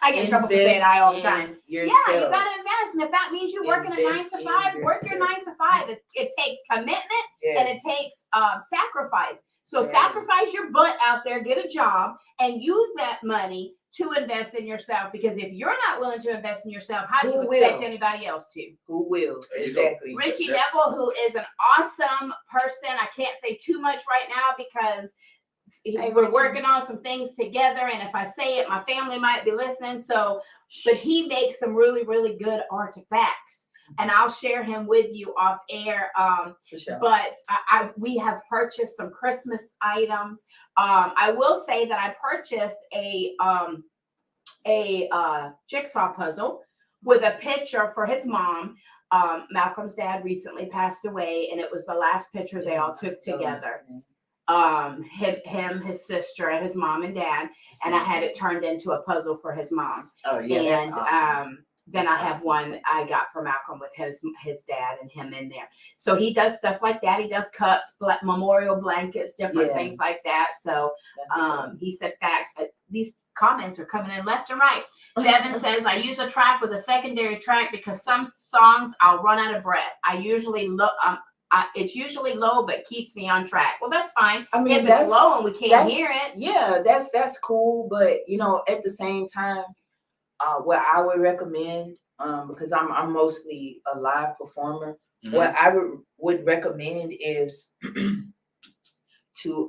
I get in trouble for saying I all the time. Yeah, you gotta invest. And if that means you're working a 9 Invest to in 5, work your yourself. 9 to 5. It takes commitment and it Yes. takes sacrifice. So Yes. sacrifice your butt out there, get a job, and use that money to invest in yourself. Because if you're not willing to invest in yourself, how do you Who expect will? anybody else to? Who will? There you go. Exactly. Richie Neville, who is an awesome person. I can't say too much right now because Hey, we're Richie. working on some things together. And if I say it, my family might be listening. So, but he makes some really, really good artifacts. and I'll share him with you off air. For sure. But we have purchased some Christmas items. I will say that I purchased a jigsaw puzzle with a picture for his mom. Malcolm's dad recently passed away, and it was the last picture they all took together. Him, his sister, and his mom and dad, and I had it turned into a puzzle for his mom. Oh yeah, and that's awesome. Then I have one I got for Malcolm with his dad and him in there. So he does stuff like that. He does cups, memorial blankets, different things like that. So he said facts. These comments are coming in left and right. Devin says, I use a track with a secondary track because some songs I'll run out of breath. I usually look it's usually low, but keeps me on track. Well, that's fine. I mean, if it's low and we can't hear it. Yeah, that's cool. But you know, at the same time, what I would recommend, because I'm mostly a live performer, what I would recommend is to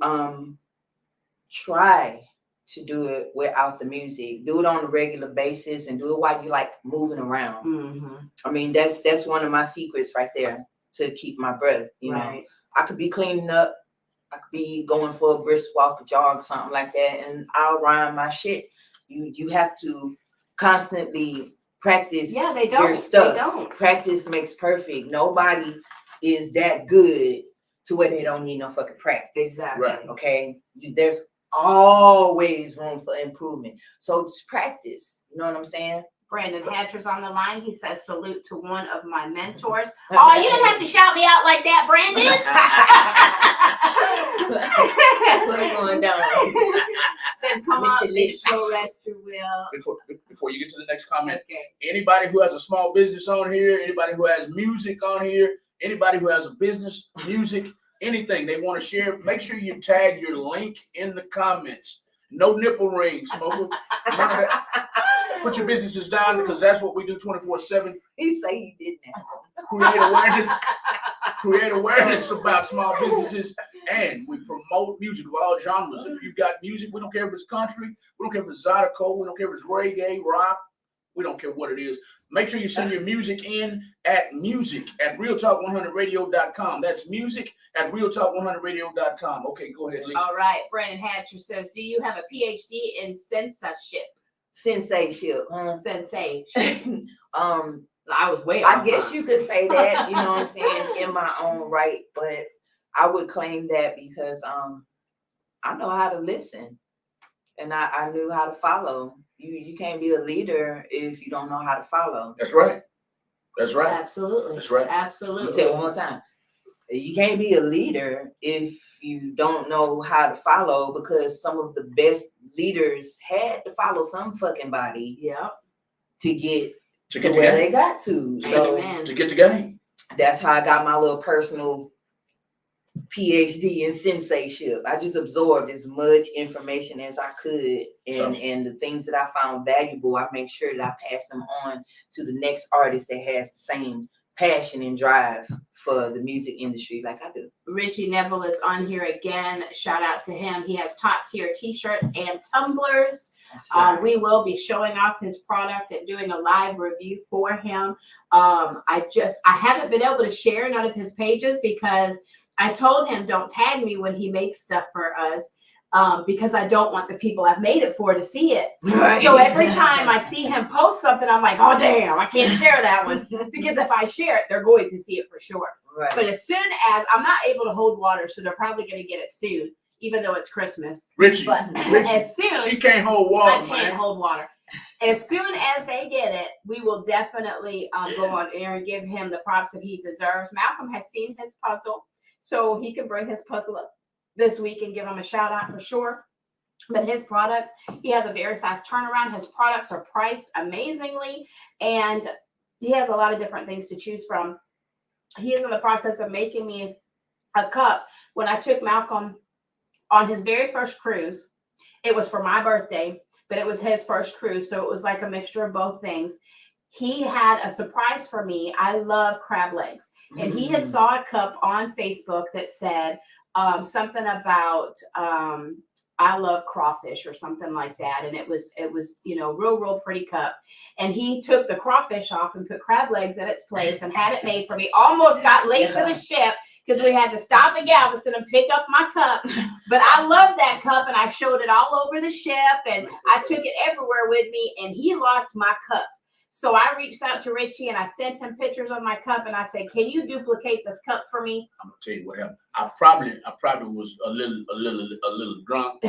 try to do it without the music. Do it on a regular basis and do it while you like moving around. I mean, that's one of my secrets right there, to keep my breath. You know, I could be cleaning up, I could be going for a brisk walk, a jog, something like that, and I'll rhyme my shit. You have to constantly practice your stuff. They don't. Practice makes perfect. Nobody is that good to where they don't need no fucking practice. Exactly. Right. Okay. There's always room for improvement. So just practice. You know what I'm saying? Brandon Hatcher's on the line. He says, salute to one of my mentors. Oh, you didn't have to shout me out like that, Brandon. What's going down? Then come on, show rest your will. Before you get to the next comment, anybody who has a small business on here, anybody who has music on here, anybody who has a business, music, anything they want to share, make sure you tag your link in the comments. No nipple rings. Put your businesses down, because that's what we do 24/7. He say he did that. Create awareness about small businesses, and we promote music of all genres. If you've got music, we don't care if it's country, we don't care if it's Zydeco, we don't care if it's reggae, rock, we don't care what it is. Make sure you send your music in at music@realtalk100radio.com. That's music@realtalk100radio.com. Okay, go ahead, Lisa. All right. Brandon Hatcher says, do you have a PhD in censorship? Sensation. Sensation. I was way I guess you could say that, you know what I'm saying, in my own right, but I would claim that because I know how to listen, and I knew how to follow. You can't be a leader if you don't know how to follow. That's right. That's right. Absolutely. That's right. Absolutely. Say it one more time. You can't be a leader if you don't know how to follow, because some of the best leaders had to follow some fucking body to get to where they got to. So to get together. That's how I got my little personal PhD in censorship. I just absorbed as much information as I could, and the things that I found valuable, I make sure that I pass them on to the next artist that has the same passion and drive for the music industry like I do. Richie Neville is on here again. Shout out to him. He has top tier t-shirts and tumblers. Right. We will be showing off his product and doing a live review for him. I haven't been able to share none of his pages because I told him don't tag me when he makes stuff for us, because I don't want the people I've made it for to see it. Right. So every time I see him post something, I'm like, oh, damn, I can't share that one. Because if I share it, they're going to see it for sure. Right. But as soon as I'm not able to hold water, so they're probably going to get it soon, even though it's Christmas. Richie, as soon she can't hold water. I can't hold water. As soon as they get it, we will definitely go on air and give him the props that he deserves. Malcolm has seen his puzzle, so he can bring his puzzle up this week and give him a shout out for sure. But his products, he has a very fast turnaround. His products are priced amazingly, and he has a lot of different things to choose from. He is in the process of making me a cup. When I took Malcolm on his very first cruise, it was for my birthday, but it was his first cruise, so it was like a mixture of both things. He had a surprise for me. I love crab legs, and he had saw a cup on Facebook that said something about I love crawfish or something like that. And it was, real pretty cup. And he took the crawfish off and put crab legs in its place and had it made for me. Almost got late to the ship because we had to stop in Galveston and pick up my cup. But I love that cup and I showed it all over the ship and I took it everywhere with me and he lost my cup. So I reached out to Richie and I sent him pictures of my cup and I said, "Can you duplicate this cup for me?" I'm gonna tell you what happened. I probably was a little drunk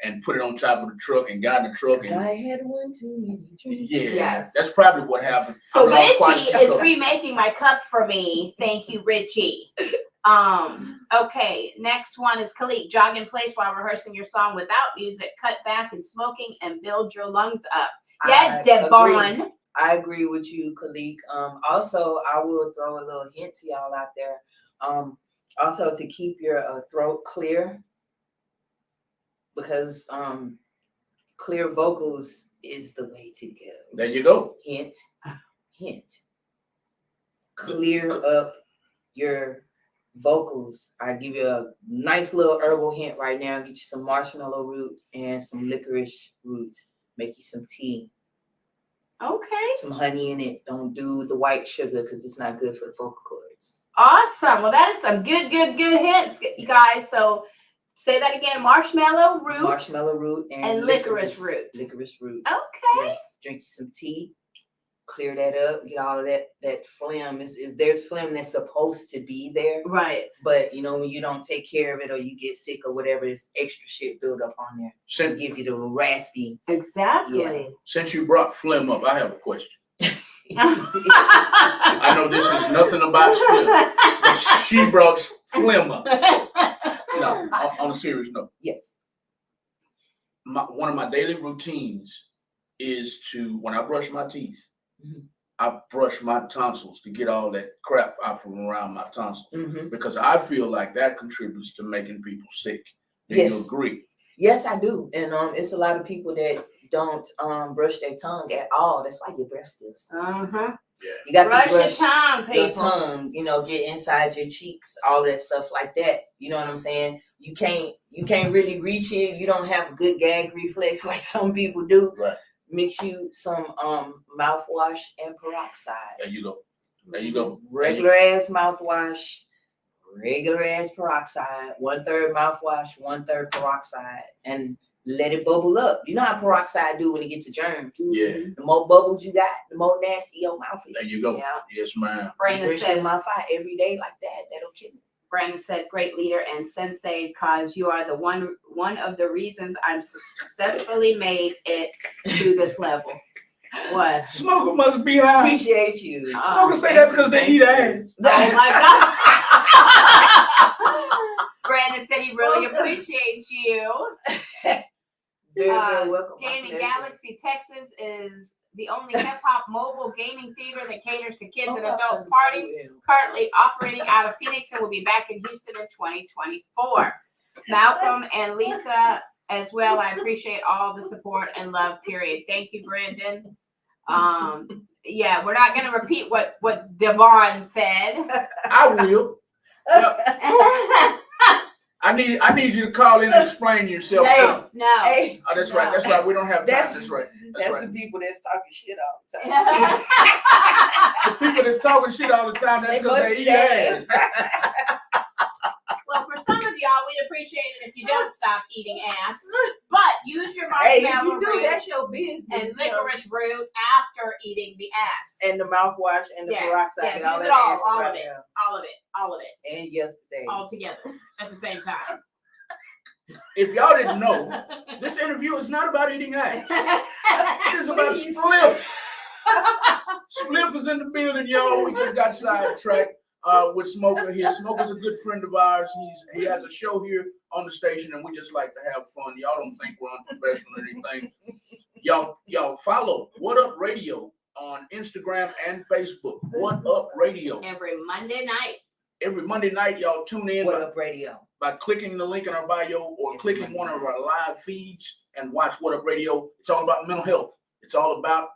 and put it on top of the truck and got in the truck. And I had one too many drinks. yeah, Yes. that's probably what happened. So I lost quite Richie a is cup. remaking my cup for me. Thank you, Richie. Okay, next one is Khalid. Jog in place while rehearsing your song without music. Cut back and smoking and build your lungs up. Yeah, Devon. I agree with you, Khalid. Also, I will throw a little hint to y'all out there. Also, to keep your throat clear, because clear vocals is the way to go. There you go. Hint. Clear up your vocals. I give you a nice little herbal hint right now. Get you some marshmallow root and some licorice root. Make you some tea. Okay. Some honey in it. Don't do the white sugar because it's not good for the vocal cords. Awesome. Well, that is some good hints, you guys. So say that again. Marshmallow root and licorice root. Licorice root. Okay. Yes. Drink you some tea. Clear that up. Get all of that phlegm. There's phlegm that's supposed to be there. Right. But when you don't take care of it or you get sick or whatever, there's extra shit built up on there. To give you the raspy. Exactly. Yeah. Since you brought phlegm up, I have a question. I know this is nothing about SPLIPH, but she brought phlegm up. No, on a serious note. Yes. One of my daily routines is to, when I brush my teeth, I brush my tonsils to get all that crap out from around my tonsils because I feel like that contributes to making people sick. Do you agree? Yes, I do. And it's a lot of people that don't brush their tongue at all. That's why your breath still stinks. Yeah. You got brush to brush your tongue, people. your tongue, get inside your cheeks, all that stuff like that. You know what I'm saying? You can't really reach it. You don't have a good gag reflex like some people do. Right. Mix you some mouthwash and peroxide. There you go. Regular ass mouthwash, regular ass peroxide, 1/3 mouthwash, 1/3 peroxide, and let it bubble up. You know how peroxide do when it gets to germs. Yeah. The more bubbles you got, the more nasty your mouth is. There you go. Yeah. Yes, ma'am. Brandon says, my fire every day like that. That'll kill me. Brandon said, "Great leader and sensei, cause you are the one of the reasons I'm successfully made it to this level." What? Smoker must be high. Appreciate you. Smoker say that's because they eat ass. Oh my God. Brandon said he really appreciates you. Very welcome. Gaming Galaxy Texas is the only hip-hop mobile gaming theater that caters to kids and adults parties, currently operating out of Phoenix and will be back in Houston in 2024. Malcolm and Lisa as well. I appreciate all the support and love, period. Thank you, Brandon. Yeah, we're not going to repeat what Devon said. I will. I need you to call in and explain yourself. No. Hey, oh, that's right. That's right. We don't have time. That's right. That's right. the people that's talking shit all the time. The people that's talking shit all the time, that's because they eat ass. Well, for some of y'all, we'd appreciate it if you don't stop eating ass. But use your marshmallow root that's your business. and licorice root after eating the ass. And the mouthwash and the peroxide. Yes, And all use that it ass all right of it. there. All of it. And yesterday. All together at the same time. If y'all didn't know, this interview is not about eating ass. It is about SPLIPH. SPLIPH is in the building, y'all. We just got sidetracked with Smoker here. Smoker's a good friend of ours. He has a show here on the station, and we just like to have fun. Y'all don't think we're unprofessional or anything. Y'all follow What Up Radio on Instagram and Facebook. What Up Radio. Every Monday night. Every Monday night, y'all tune in. What Up Radio. By clicking the link in our bio or clicking one of our live feeds and watch What Up Radio. It's all about mental health. It's all about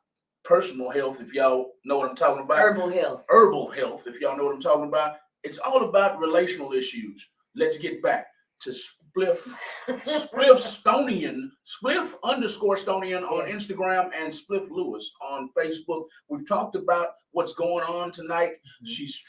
personal health, if y'all know what I'm talking about. Herbal health. Herbal health, if y'all know what I'm talking about. It's all about relational issues. Let's get back to SPLIPH_Stonian on Yes. Instagram and SPLIPH Lewis on Facebook. We've talked about what's going on tonight. She's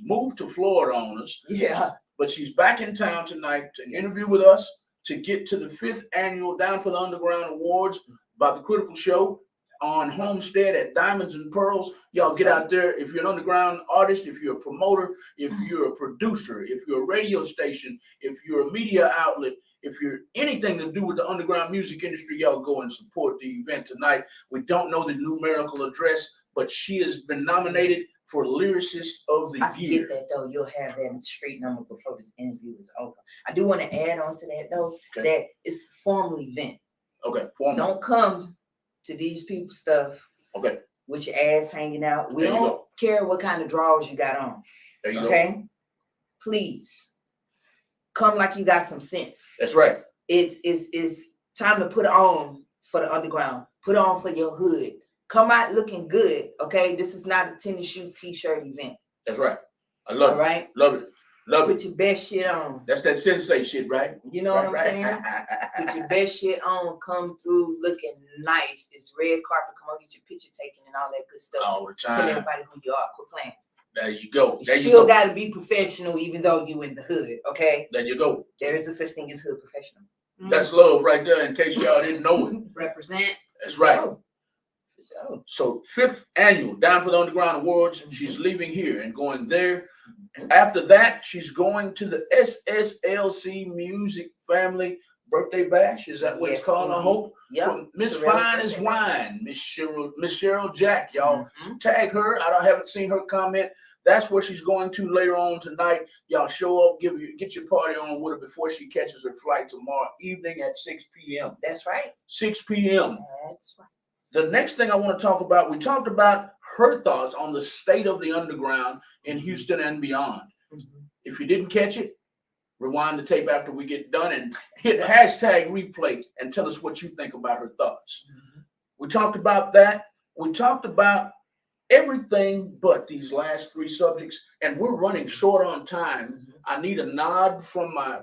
moved to Florida on us, Yeah. but she's back in town tonight to interview with us to get to the 5th annual Down for the Underground Awards by the Critical Show on Homestead at Diamonds and Pearls. Y'all get out there. If you're an underground artist, if you're a promoter, if you're a producer, if you're a radio station, if you're a media outlet, if you're anything to do with the underground music industry, y'all go and support the event tonight. We don't know the numerical address, but she has been nominated for Lyricist of the I Year. forget that though. You'll have that street number before this interview is over. I do want to add on to that though, that it's a formal event. Okay, formal. Don't come to these people's stuff Okay, with your ass hanging out. We There you don't care what kind of drawers you got on. there you go. Okay? Please come like you got some sense. That's right. It's time to put on for the underground. Put on for your hood. Come out looking good. Okay? This is not a tennis shoe t-shirt event. That's right. I love All right? Love it. Love Put it. your best shit on. That's that sensei shit, right? You know what I'm Right, saying? right. Put your best shit on, come through looking nice. This red carpet, come on, get your picture taken and all that good stuff. All the Tell time. everybody who you are. Quit playing. There you go. You There you still go. got to be professional, even though you in the hood. Okay, There you go. there is a such thing as hood professional. That's love right there. In case y'all didn't know it. Represent. That's right. For sure. So 5th annual Down for the Underground Awards. She's leaving here and going there. After that, she's going to the SSLC Music Family Birthday Bash. Is that what it's Yes, called? I indeed. hope. Yep. From Miss Sherelle's Fine as birthday. Wine, Miss Cheryl Jack. Y'all Mhm. tag her. I haven't seen her comment. That's where she's going to later on tonight. Y'all show up, get your party on with her before she catches her flight tomorrow evening at 6 p.m. That's right. 6 p.m. That's right. The next thing I want to talk about, we talked about her thoughts on the state of the underground in Houston and beyond. Mhm. If you didn't catch it, rewind the tape after we get done and hit hashtag replay and tell us what you think about her thoughts. Mhm. We talked about that. We talked about everything but these last 3 subjects, and we're running short on time. Mhm. I need a nod from my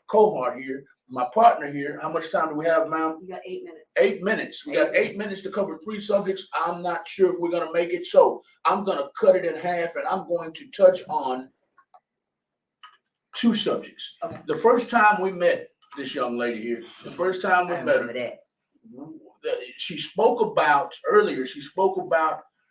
cohort here, my partner here. How much time do we have, ma'am? You got 8 minutes. 8 minutes. We got 8 minutes to cover 3 subjects. I'm not sure if we're going to make it. So I'm going to cut it in half and I'm going to touch on 2 subjects. Okay. The first time we met this young lady here, the first time we I met remember her, that. she spoke about earlier,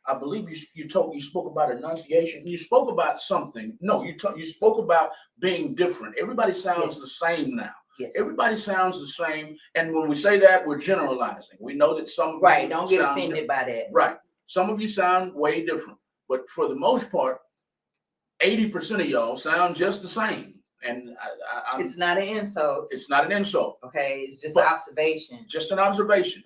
I believe you spoke about enunciation. You spoke about something. No, you spoke about being different. Everybody sounds Yes. the same now. Yes. Everybody sounds the same, and when we say that, we're generalizing. We know that some Right. people Don't get sound offended by that. right. Some of you sound way different, but for the most part, 80% of y'all sound just the same. And It's not an insult. it's not an insult, Okay. It's just But- an observation. just an observation.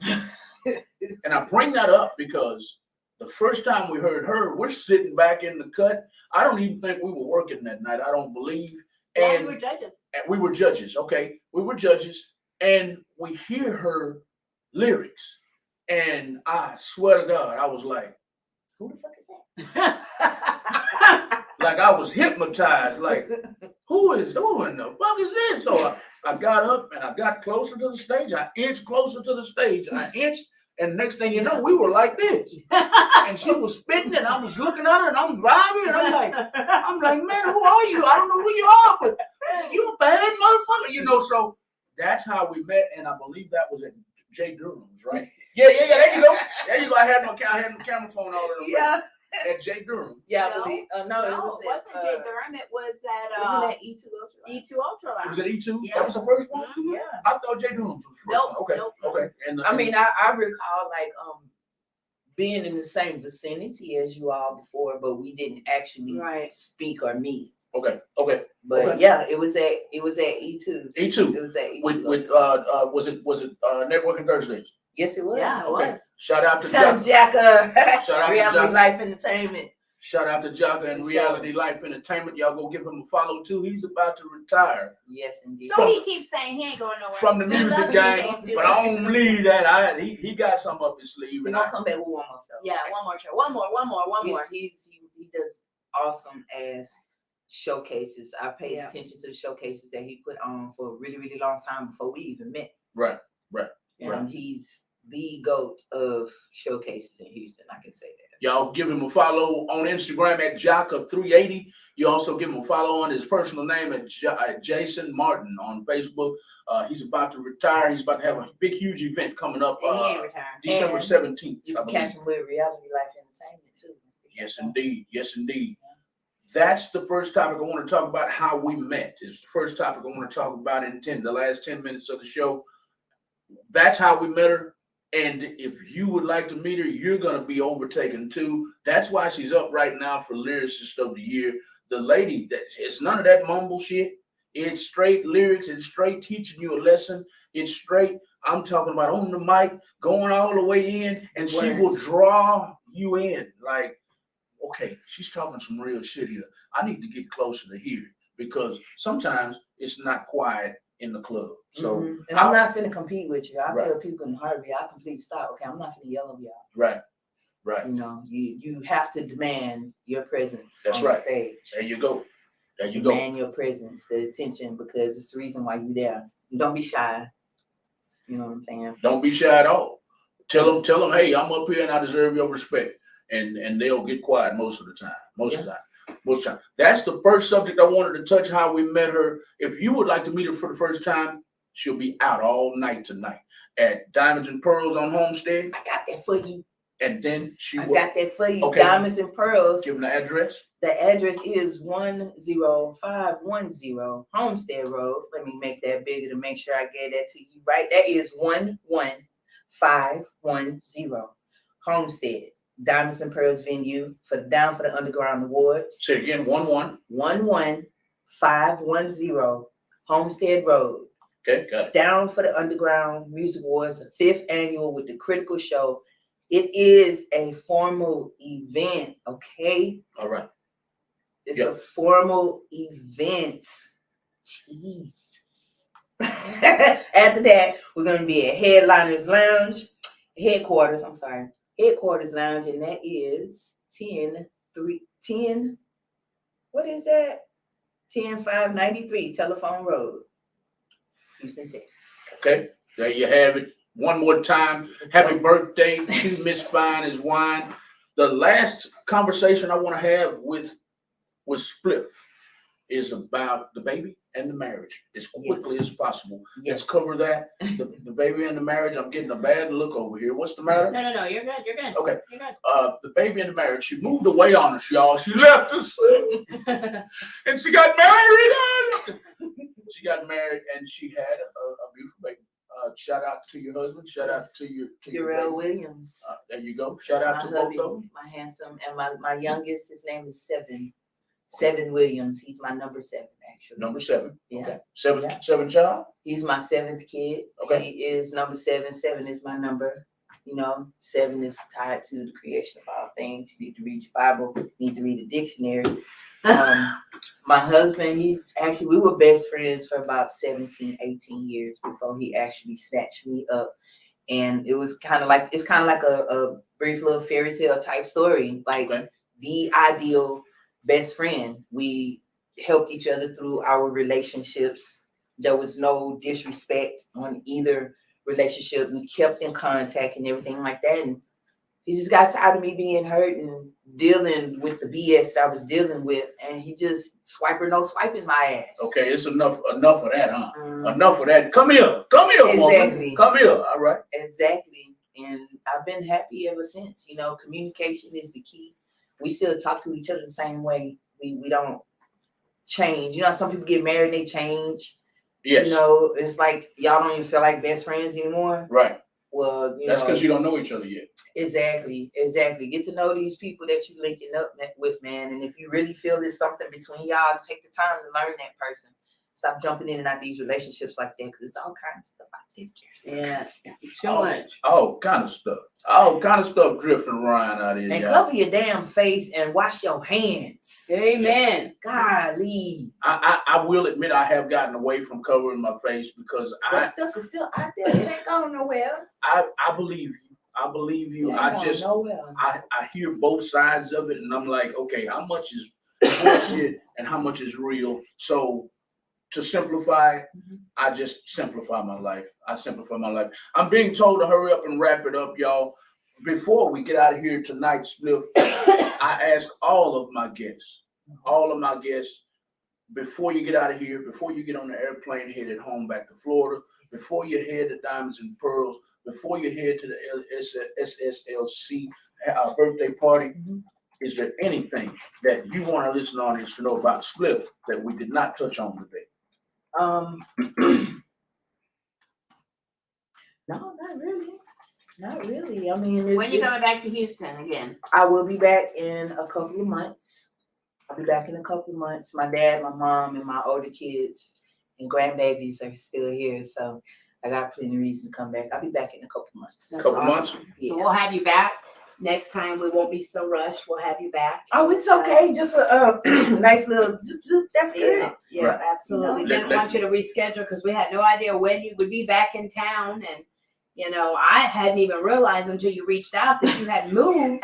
And I bring that up because the first time we heard her, we're sitting back in the cut. I don't even think we were working that night. I don't believe. Yeah, And we were judges. and we were judges, okay? We were judges, and we hear her lyrics, and I swear to God, I was like, Who the fuck is that? like I was hypnotized, like, who in the fuck is this? So I got up and I got closer to the stage. I inched closer to the stage. I inched, and next thing you know, we were like this. And she was spitting, and I was looking at her, and I'm driving, and I'm like, man, who are you? I don't know who you are, but you a bad motherfucker, So that's how we met, and I believe that was at Jay Durham's, right? Yeah. There you go. There you go. I had my camera phone all in the Yeah. at Jay Durham. Yeah. No. I believe. No, it No, was it wasn't Jay Durham. It was at Wasn't that E2 Ultra? E2 Ultra Lounge. Was it E2? Yeah. That was the first one. Mhm. Yeah. I thought Jay Durham's was the first Nope, one. Okay. nope. Okay. And I mean, I recall like being in the same vicinity as you all before, but we didn't actually Right. speak or meet. Okay. But Okay. yeah, it was at E2. E2. It was at E2. With was it Networking Thursdays? Yes, it was. Yeah, it Okay. was. Shout out to Jocka. Jacka. Shout out to Reality Jocka. Life Entertainment. Shout out to Jocka and For Reality Life Entertainment. Y'all go give him a follow too. He's about to retire Yes, indeed. So he keeps saying he ain't going nowhere. from the music Nothing game, changed. but I don't believe that. He got something up his sleeve, We're and gonna come back with one more show. Yeah, one more show. One more. He does awesome as showcases. I paid Yeah. attention to the showcases that he put on for a really, really long time before we even met. Right. And he's the GOAT of showcases in Houston. I can say that. Y'all give him a follow on Instagram at Jocka380. You also give him a follow on his personal name at Jason Martin on Facebook. He's about to retire. He's about to have a big, huge event coming up And he ain't retired. December And 17th. You I can believe. catch him with Reality Life Entertainment too. Yes, indeed. Yes, indeed. That's the first topic I want to talk about. How we met is the first topic I want to talk about in the last 10 minutes of the show. That's how we met her. And if you would like to meet her, you're going to be overtaken too. That's why she's up right now for Lyricist of the Year. The lady, it's none of that mumble shit. It's straight lyrics. It's straight teaching you a lesson. It's straight, I'm talking about on the mic, going all the way in, and she will draw you in. Like, okay, she's talking some real shit here. I need to get closer to hear it because sometimes it's not quiet in the club. So and I'm not finna compete with you. I Right. tell people in a heartbeat, I complete stop. Okay, I'm not finna yell at y'all. right. You know, you have to demand your presence That's on right. the stage. There you go. There you Demand your presence, the attention, because it's the reason why you're there. Don't be shy. You know what I'm saying? Don't be shy at all. Tell them, hey, I'm up here and I deserve your respect. And they'll get quiet most of the time. Most of the time. That's the first subject I wanted to touch, how we met her. If you would like to meet her for the first time, she'll be out all night tonight at Diamonds and Pearls on Homestead. I got that for you. And then I got that for you. Okay. Diamonds and Pearls. Give them the address. The address is 10510 Homestead Road. Let me make that bigger to make sure I get that to you right. That is 11510 Homestead. Diamonds and Pearls venue for the Down for the Underground Awards. Say it again, 11510 Homestead Road. Okay, got it. Down for the Underground Music Awards, the 5th annual with the Critical Show. It is a formal event, okay? All right. It's a formal event. Jeez. After that, we're going to be at Headquarters Lounge, and that is 10, what is that? 10593 Telephone Road, Houston, Texas. Okay, there you have it. One more time, happy birthday to Miss Fine as Wine. The last conversation I want to have with SPLIPH is about the baby and the marriage as quickly as possible. Let's cover that. The baby and the marriage. I'm getting a bad look over here. What's the matter? No, you're good. You're good. Okay. You're good. The baby and the marriage. She moved away on us, y'all. She left us, and she got married. She got married, and she had a beautiful baby. Shout out to your husband. Shout out to your Darrell Williams. There you go. Shout out to both of them. My handsome, and my youngest, his name is Seven Williams. He's my number 7, actually. Number 7. Yeah. Okay. Seven child. He's my 7th kid. Okay. He is number 7. 7 is my number. You know, 7 is tied to the creation of all things. You need to read your Bible. You need to read a dictionary. My husband, we were best friends for about 17, 18 years before he actually snatched me up. And it's kind of like a brief little fairy tale type story. Like the ideal best friend. We helped each other through our relationships. There was no disrespect on either relationship. We kept in contact and everything like that. And he just got tired of me being hurt and dealing with the BS that I was dealing with. And he just swiping my ass. Okay, it's enough of that, huh? Enough of that. Come here, woman. Exactly. Come here. All right. Exactly. And I've been happy ever since. You know, communication is the key. We still talk to each other the same way. We don't change. You know, some people get married and they change. Yes. You know, it's like y'all don't even feel like best friends anymore. Right. Well, that's because you don't know each other yet. Exactly. Get to know these people that you're linking up with, man. And if you really feel there's something between y'all, take the time to learn that person. Stop jumping in and out these relationships like that, because it's all kinds of stuff out there. Too much. All kind of stuff. All kind of stuff drifting around out here. And cover your damn face and wash your hands. Amen. Golly. I will admit I have gotten away from covering my face because that stuff is still out there. It ain't going nowhere. I believe you. I believe you. I hear both sides of it, and I'm like, okay, how much is bullshit and how much is real. So to simplify, I just simplify my life. I simplify my life. I'm being told to hurry up and wrap it up, y'all. Before we get out of here tonight, Spliff, I ask all of my guests, before you get out of here, before you get on the airplane headed home back to Florida, before you head to Diamonds and Pearls, before you head to the SSLC birthday party, is there anything that you want our listening audience to know about Spliff that we did not touch on today? No, not really. Not really. I mean, when you coming back to Houston again? I will be back in a couple of months. I'll be back in a couple of months. My dad, my mom, and my older kids and grandbabies are still here, so I got plenty of reason to come back. I'll be back in a couple of months. That's Couple awesome. months? Yeah. So we'll have you back next time. We won't be so rushed. We'll have you back. Oh, it's okay. Just a nice little zoop zoop. That's good. Yeah, Right. absolutely. You know, Didn't want you to reschedule because we had no idea when you would be back in town, and I hadn't even realized until you reached out that you had moved.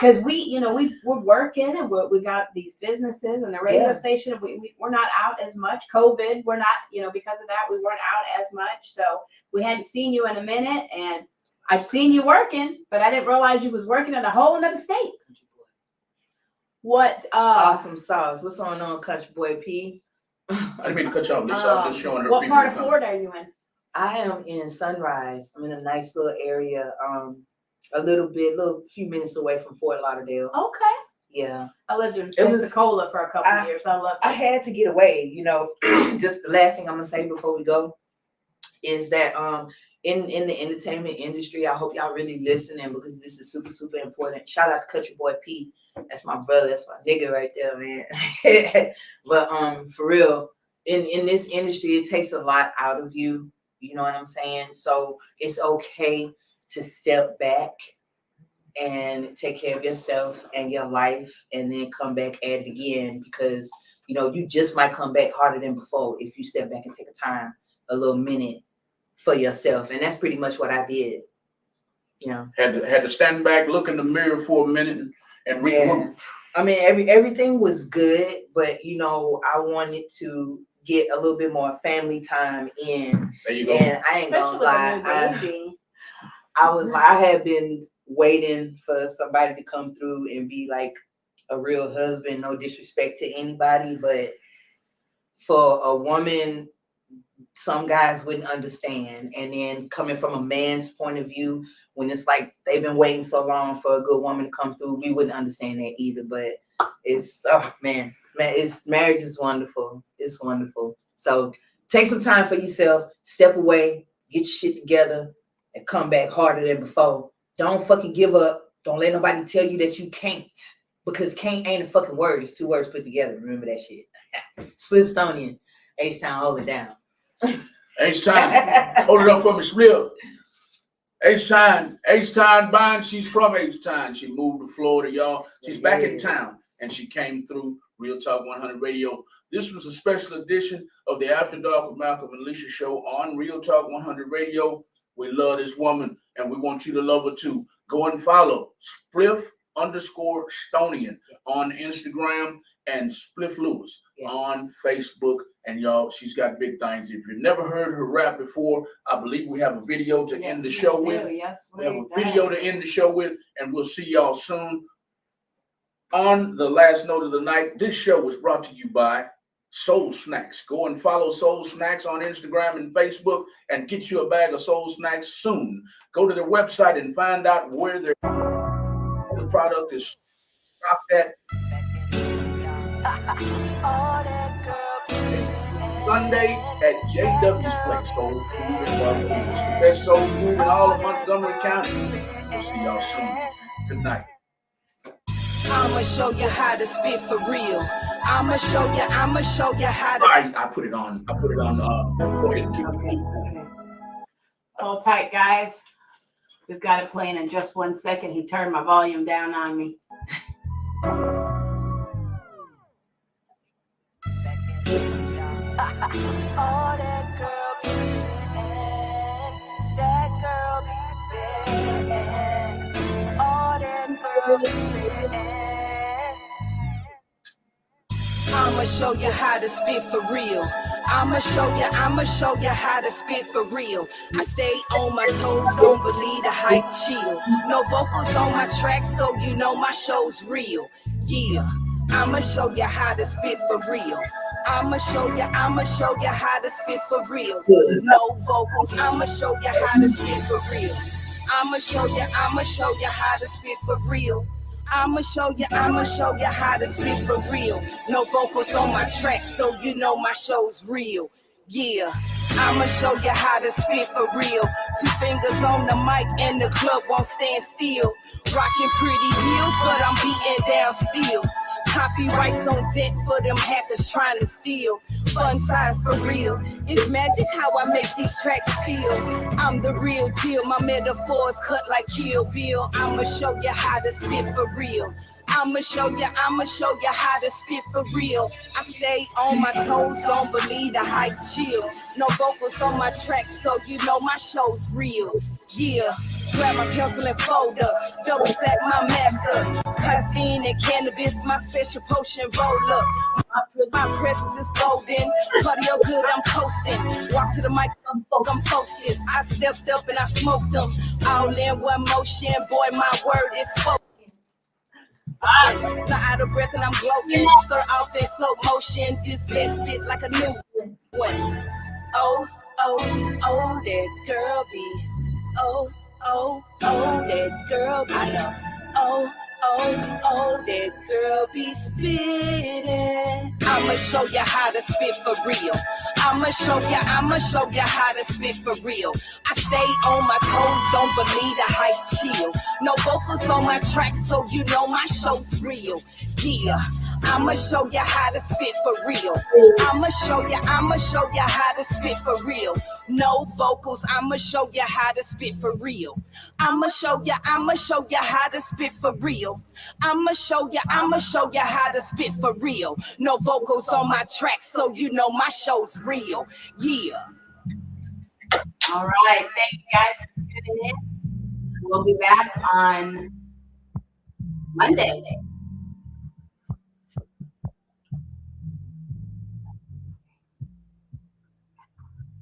Because we're working and we got these businesses and the radio station. We're not out as much. COVID, we're not, because of that, we weren't out as much. So we hadn't seen you in a minute, and I'd seen you working, but I didn't realize you was working in a whole another state. What Awesome sauce. What's going on, Country Boy P? I didn't mean to cut you off, Lisa. I was just showing her. What people part of coming. Florida are you in? I am in Sunrise. I'm in a nice little area, a few minutes away from Fort Lauderdale. Okay. Yeah. I lived in Pensacola for a couple of years. I loved it. I had to get away, just the last thing I'm gonna say before we go is that in the entertainment industry, I hope y'all really listening because this is super, super important. Shout out to Country Boy P. That's my brother, that's my nigga right there, man. But for real, in this industry, it takes a lot out of you. You know what I'm saying? So it's okay to step back and take care of yourself and your life and then come back at it again because, you just might come back harder than before if you step back and take a little minute for yourself. And that's pretty much what I did. Had to stand back, look in the mirror for a minute and regroup. I mean, everything was good, but, I wanted to get a little bit more family time in. There you go. And I ain't gonna lie. I had been waiting for somebody to come through and be like a real husband, no disrespect to anybody, but for a woman, some guys wouldn't understand. And then coming from a man's point of view, when it's like they've been waiting so long for a good woman to come through, we wouldn't understand that either. But it's, marriage is wonderful. It's wonderful. So take some time for yourself, step away, get your shit together, and come back harder than before. Don't fucking give up. Don't let nobody tell you that you can't. Because can't ain't a fucking word. It's two words put together. Remember that shit. Spliffstonian. H-Town, hold it down. H-Town. Hold it up for me, Spliff. H-Town Bond, she's from H-Town. She moved to Florida, y'all. She's back in town. And she came through Real Talk 100 Radio. This was a special edition of the After Dark with Malcolm and Alicia show on Real Talk 100 Radio. We love this woman, and we want you to love her too. Go and follow Spliff_Stonian on Instagram and Spliff Lewis on Facebook. And y'all, she's got big things. If you've never heard her rap before, I believe we have a video to end the show with. Yes, we have a video to end the show with, and we'll see y'all soon. On the last note of the night, this show was brought to you by Soul Snacks. Go and follow Soul Snacks on Instagram and Facebook and get you a bag of Soul Snacks soon. Go to their website and find out where the product is stocked at. Sunday at JW's Place, Soul Food and Barbecue. It's the best soul food in all of Montgomery County. We'll see y'all soon. Good night. I'ma show you how to spit for real. I'ma show you how to. I put it on. Go ahead and keep it moving. Hold tight, guys. We've got it playing in just 1 second. He turned my volume down on me. Oh, that girl be bad. That girl be bad. Oh, that girl be bad. I'ma show you how to spit for real. I'ma show you how to spit for real. I stay on my toes, don't believe the hype, chill. No vocals on my track, so you know my show's real. Yeah, I'ma show you how to spit for real. I'ma show you how to spit for real. No vocals, I'ma show you how to spit for real. I'ma show you how to spit for real. I'ma show you how to spit for real. No vocals on my track, so you know my show's real. Yeah, I'ma show you how to spit for real. 2 fingers on the mic and the club won't stand still. Rocking pretty heels, but I'm beating down still. Copyrights on deck for them hackers trying to steal. Fun size for real. It's magic how I make these tracks feel. I'm the real deal. My metaphors cut like Kill Bill. I'ma show you how to spit for real. I'ma show you how to spit for real. I stay on my toes, don't believe the hype, chill. No vocals on my track, so you know my show's real. Yeah, grab my pencil and folder, double stack my master. Caffeine and cannabis, my special potion roll up. My presence is golden, cardio good, I'm coasting. Walk to the mic, I'm focused. I stepped up and I smoked them. All in one motion, boy, my word is spoken. I'm out of breath and I'm gloating. Start off in slow motion. This best fit like a new one. Oh, that girl be. Oh, that girl be. I know. Oh, that girl be spitting. I'ma show you how to spit for real. I'ma show you how to spit for real. I stay on my toes, don't believe the hype, chill. No vocals on my track, so you know my show's real. Yeah, I'ma show you how to spit for real. I'ma show you how to spit for real. No vocals, I'ma show you how to spit for real. I'ma show you how to spit for real. I'ma show you how to spit for real. No vocals on my track, so you know my show's real. Yeah. All right. Thank you guys for tuning in. We'll be back on Monday.